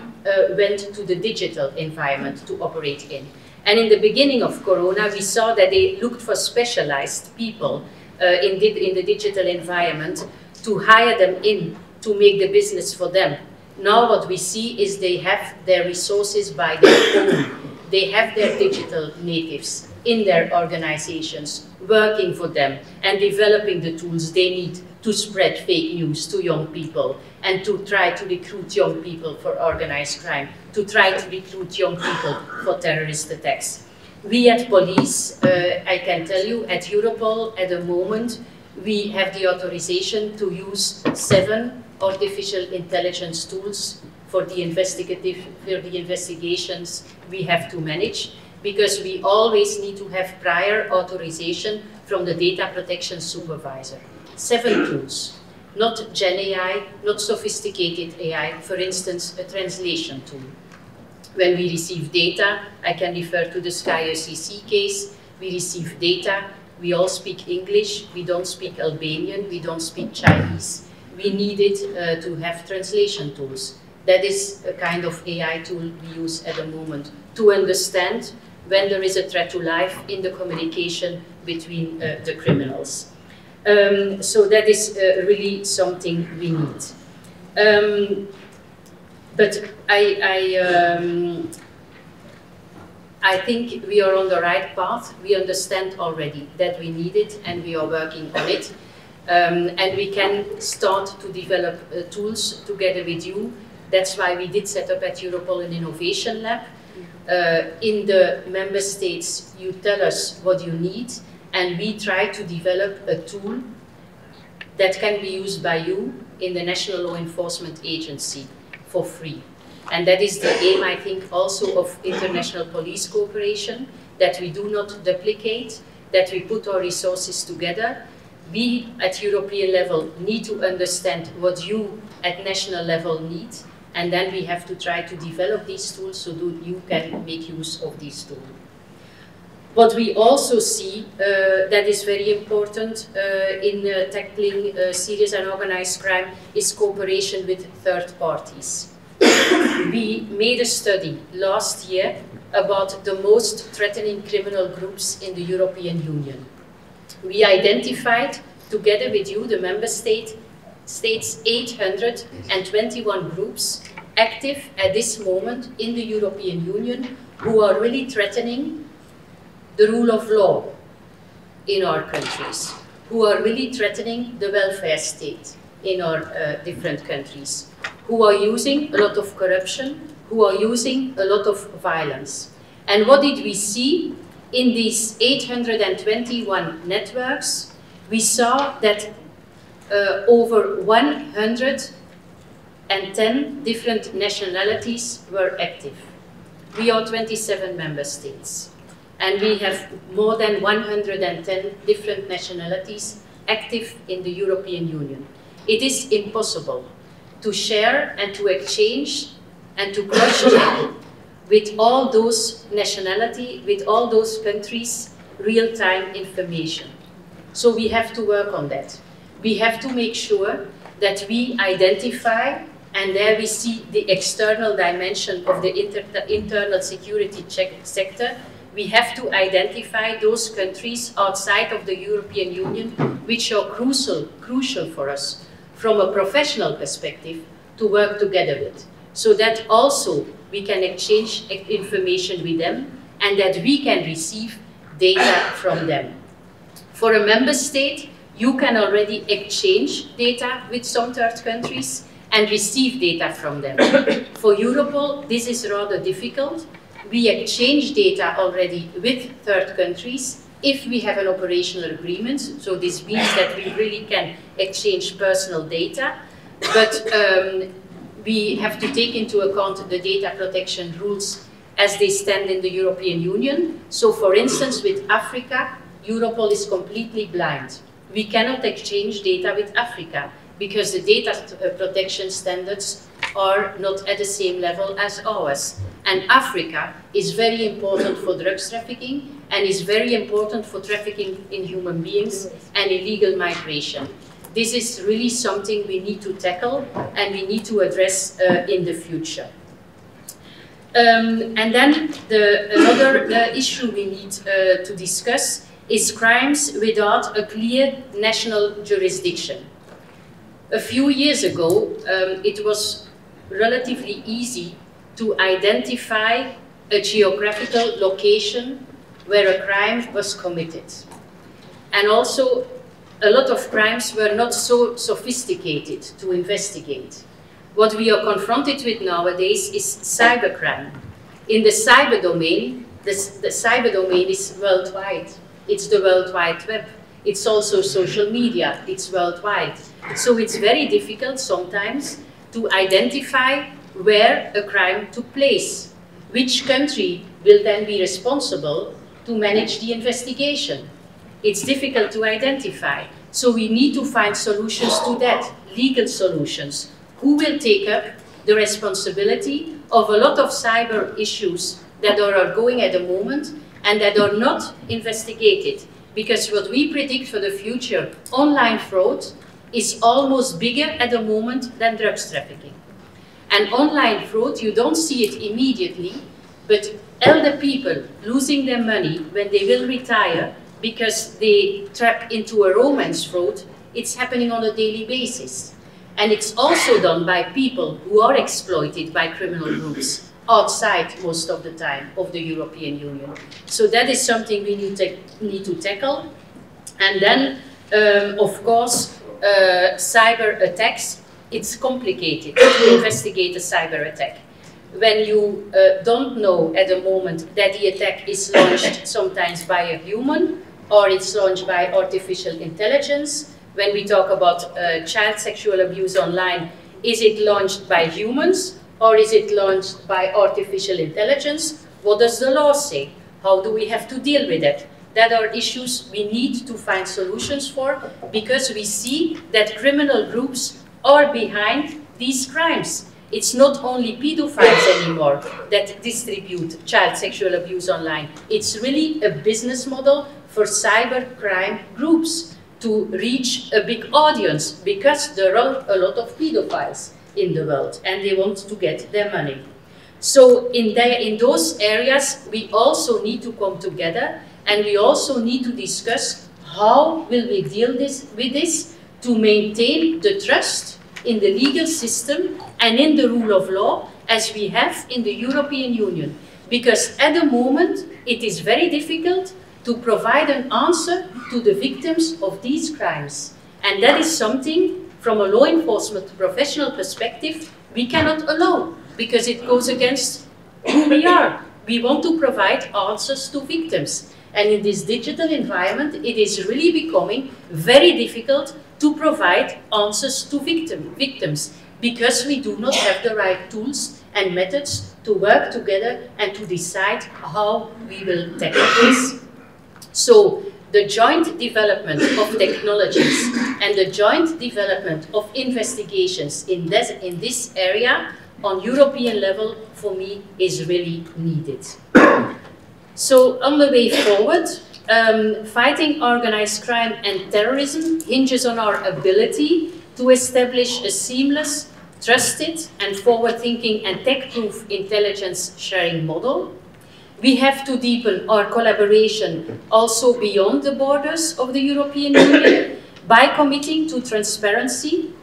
went to the digital environment to operate in. And in the beginning of Corona, we saw that they looked for specialized people in the digital environment to hire them in to make the business for them. Now what we see is they have their resources by their own. They have their digital natives in their organizations, working for them and developing the tools they need to spread fake news to young people and to try to recruit young people for organized crime, to try to recruit young people for terrorist attacks. We at police, I can tell you, at Europol at the moment, we have the authorization to use 7 artificial intelligence tools for the investigations we have to manage, because we always need to have prior authorization from the data protection supervisor. 7 tools, not Gen AI, not sophisticated AI, for instance, a translation tool. When we receive data, I can refer to the Sky OCC case, we receive data, we all speak English, we don't speak Albanian, we don't speak Chinese. We needed to have translation tools. That is a kind of AI tool we use at the moment to understand when there is a threat to life in the communication between the criminals. So that is really something we need. But I think we are on the right path. We understand already that we need it, and we are working on it. And we can start to develop tools together with you. That's why we did set up at Europol an innovation lab. in the member states, you tell us what you need, and we try to develop a tool that can be used by you in the National Law Enforcement Agency for free. And that is the aim, I think, also of international police cooperation, that we do not duplicate, that we put our resources together. We at European level need to understand what you at national level need, and then we have to try to develop these tools so that you can make use of these tools. What we also see that is very important in tackling serious and organized crime is cooperation with third parties. We made a study last year about the most threatening criminal groups in the European Union. We identified, together with you, the member states, 821 groups active at this moment in the European Union who are really threatening the rule of law in our countries, who are really threatening the welfare state in our different countries, who are using a lot of corruption, who are using a lot of violence. And what did we see in these 821 networks? We saw that over 110 different nationalities were active. We are 27 member states, and we have more than 110 different nationalities active in the European Union. It is impossible to share and to exchange and to cross-check with all those nationalities, with all those countries, real-time information. So we have to work on that. We have to make sure that we identify, and there we see the external dimension of the internal security sector. We have to identify those countries outside of the European Union which are crucial for us from a professional perspective to work together with, so that also we can exchange information with them and that we can receive data from them. For a member state, you can already exchange data with some third countries and receive data from them. For Europol, this is rather difficult. We exchange data already with third countries if we have an operational agreement. So this means that we really can exchange personal data, but we have to take into account the data protection rules as they stand in the European Union. So for instance, with Africa, Europol is completely blind. We cannot exchange data with Africa because the data protection standards are not at the same level as ours. And Africa is very important for drugs trafficking and is very important for trafficking in human beings and illegal migration. This is really something we need to tackle and we need to address in the future. And then another issue we need to discuss is crimes without a clear national jurisdiction. A few years ago, it was relatively easy to identify a geographical location where a crime was committed. And also, a lot of crimes were not so sophisticated to investigate. What we are confronted with nowadays is cybercrime. In the cyber domain, the cyber domain is worldwide. It's the World Wide Web. It's also social media. It's worldwide. So it's very difficult sometimes to identify where a crime took place. Which country will then be responsible to manage the investigation? It's difficult to identify. So we need to find solutions to that, legal solutions. Who will take up the responsibility of a lot of cyber issues that are going at the moment and that are not investigated? Because what we predict for the future, online fraud, is almost bigger at the moment than drugs trafficking. And online fraud, you don't see it immediately, but elder people losing their money when they will retire because they trap into a romance fraud, it's happening on a daily basis. And it's also done by people who are exploited by criminal groups outside most of the time of the European Union. So that is something we need to tackle. And then, of course, cyber attacks. It's complicated to investigate a cyber attack. when you don't know at the moment that the attack is launched sometimes by a human or it's launched by artificial intelligence. When we talk about child sexual abuse online, is it launched by humans or is it launched by artificial intelligence? What does the law say? How do we have to deal with it? That are issues we need to find solutions for, because we see that criminal groups are behind these crimes. It's not only pedophiles anymore that distribute child sexual abuse online. It's really a business model for cybercrime groups to reach a big audience, because there are a lot of pedophiles in the world and they want to get their money. So in those areas, we also need to come together, and we also need to discuss how will we deal with this to maintain the trust in the legal system and in the rule of law as we have in the European Union. Because at the moment, it is very difficult to provide an answer to the victims of these crimes. And that is something, from a law enforcement professional perspective, we cannot allow, because it goes against who we are. We want to provide answers to victims. And in this digital environment, it is really becoming very difficult to provide answers to victims, because we do not have the right tools and methods to work together and to decide how we will tackle this. So the joint development of technologies and the joint development of investigations in this area on European level, for me, is really needed. So on the way forward, fighting organized crime and terrorism hinges on our ability to establish a seamless, trusted and forward-thinking and tech-proof intelligence sharing model. We have to deepen our collaboration also beyond the borders of the European Union by committing to transparency,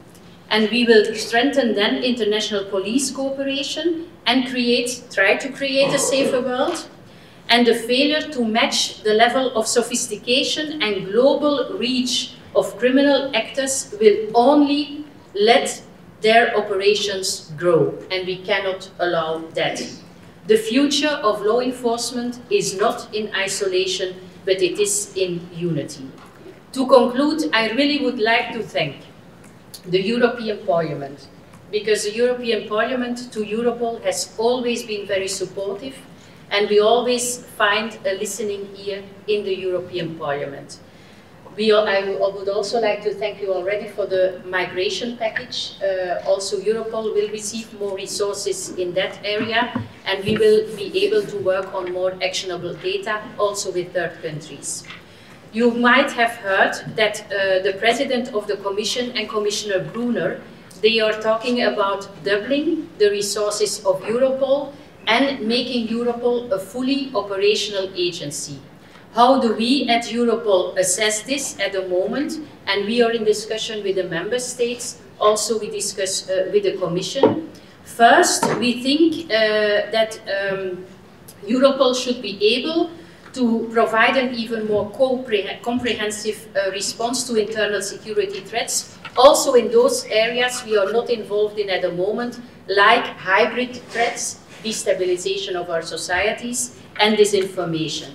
and we will strengthen then international police cooperation and try to create a safer world. And the failure to match the level of sophistication and global reach of criminal actors will only let their operations grow, and we cannot allow that. The future of law enforcement is not in isolation, but it is in unity. To conclude, I really would like to thank the European Parliament, because the European Parliament to Europol has always been very supportive, and we always find a listening ear in the European Parliament. I would also like to thank you already for the migration package. Also Europol will receive more resources in that area, and we will be able to work on more actionable data also with third countries. You might have heard that the President of the Commission and Commissioner Brunner, they are talking about doubling the resources of Europol and making Europol a fully operational agency. How do we at Europol assess this at the moment? And we are in discussion with the Member States, also we discuss with the Commission. First, we think that Europol should be able to provide an even more comprehensive response to internal security threats, also in those areas we are not involved in at the moment, like hybrid threats, destabilization of our societies, and disinformation.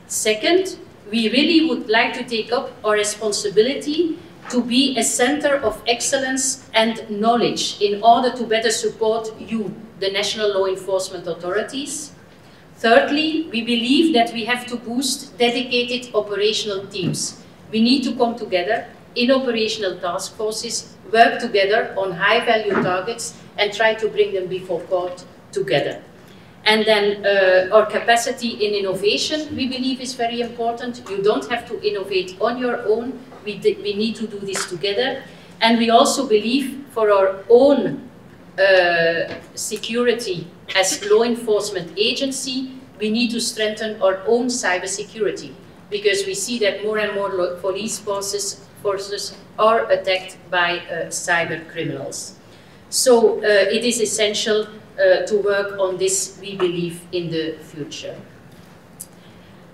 Second, we really would like to take up our responsibility to be a center of excellence and knowledge in order to better support you, the national law enforcement authorities. Thirdly, we believe that we have to boost dedicated operational teams. We need to come together in operational task forces, work together on high-value targets, and try to bring them before court together. And then our capacity in innovation, we believe, is very important. You don't have to innovate on your own. We need to do this together. And we also believe for our own security as law enforcement agency, we need to strengthen our own cybersecurity, because we see that more and more police forces are attacked by cyber criminals. So it is essential to work on this, we believe, in the future.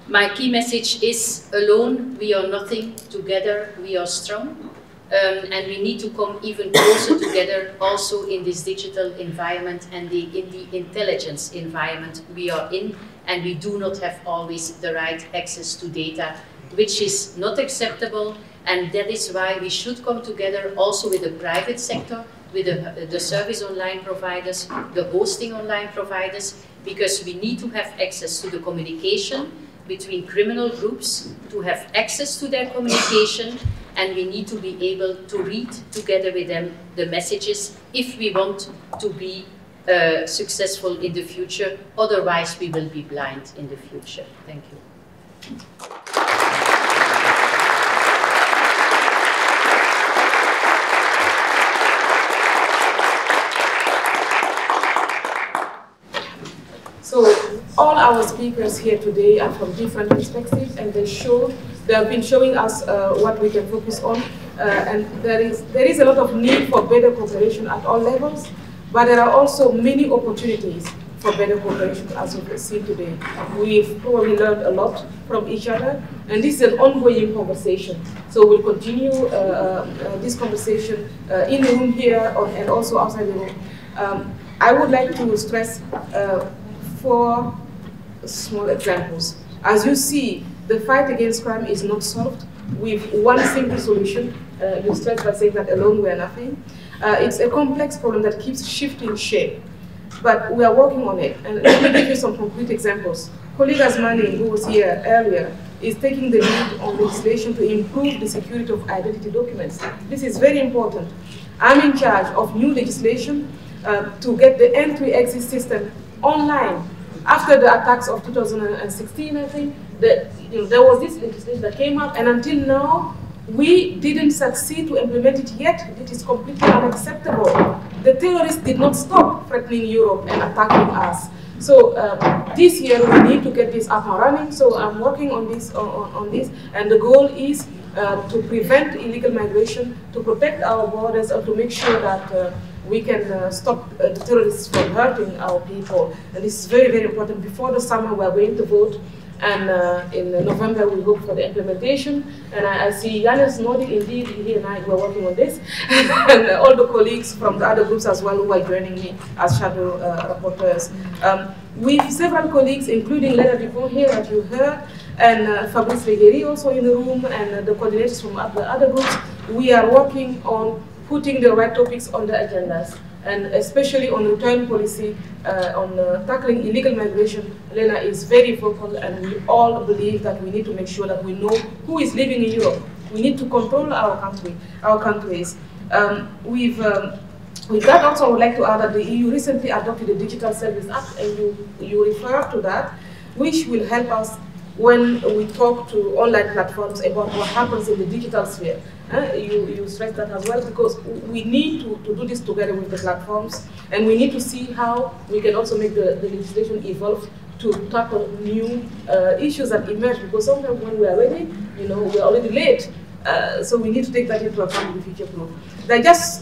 My key message is, alone we are nothing, together we are strong. and we need to come even closer together also in this digital environment and in the intelligence environment we are in, and we do not have always the right access to data, which is not acceptable, and that is why we should come together also with the private sector, with the service online providers, the hosting online providers, because we need to have access to the communication between criminal groups, to have access to their communication, and we need to be able to read together with them the messages if we want to be successful in the future. Otherwise, we will be blind in the future. Thank you. So all our speakers here today are from different perspectives, and they have been showing us what we can focus on, and there is a lot of need for better cooperation at all levels, but there are also many opportunities for better cooperation, as we've seen today. We've probably learned a lot from each other, and this is an ongoing conversation. So we'll continue this conversation in the room here and also outside the room. I would like to stress 4 small examples. As you see, the fight against crime is not solved with one simple solution. You start by saying that alone we are nothing. It's a complex problem that keeps shifting shape, but we are working on it. And let me give you some concrete examples. Colleague Asmani, who was here earlier, is taking the lead on legislation to improve the security of identity documents. This is very important. I'm in charge of new legislation to get the entry-exit system online. After the attacks of 2016, I think, there was this legislation that came up, and until now, we didn't succeed to implement it yet. It is completely unacceptable. The terrorists did not stop threatening Europe and attacking us. So this year, we need to get this up and running. So I'm working on this, and the goal is to prevent illegal migration, to protect our borders, and to make sure that we can stop the terrorists from hurting our people. And this is very, very important. Before the summer, we are going to vote, and in November, we hope for the implementation. And I see Janus nodding. Indeed, he and I were working on this, and all the colleagues from the other groups as well who are joining me as shadow rapporteurs. With several colleagues, including Lena Dupont here that you heard, and Fabrice Legueri also in the room, and the coordinators from the other groups, we are working on putting the right topics on the agendas, and especially on return policy, on tackling illegal migration. Lena is very vocal, and we all believe that we need to make sure that we know who is living in Europe. We need to control our countries. With that also, I would like to add that the EU recently adopted the Digital Service Act, and you refer to that, which will help us when we talk to online platforms about what happens in the digital sphere. You stress that as well, because we need to do this together with the platforms, and we need to see how we can also make the legislation evolve to tackle new issues that emerge, because sometimes when we are ready, we're already late. So we need to take that into account in the future proof.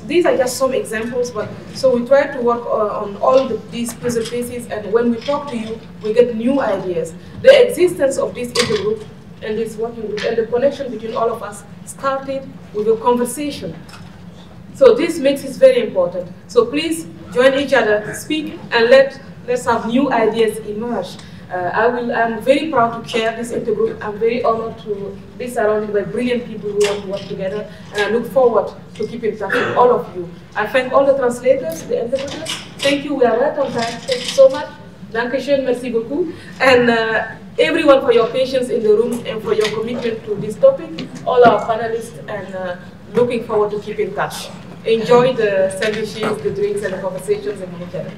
These are just some examples, but so we try to work on all these puzzle pieces, and when we talk to you, we get new ideas. The existence of this intergroup and this working group and the connection between all of us started with a conversation. So this makes it very important. So please join each other, speak, and let's have new ideas emerge. I'm very proud to chair this intergroup. I'm very honored to be surrounded by brilliant people who want to work together, and I look forward to keep in touch with all of you. I thank all the translators, the interpreters. Thank you, we are right on time. Thank you so much. Dankeschön, merci beaucoup. And everyone for your patience in the room and for your commitment to this topic, all our panelists, and looking forward to keep in touch. Enjoy the sandwiches, the drinks, and the conversations, and each other.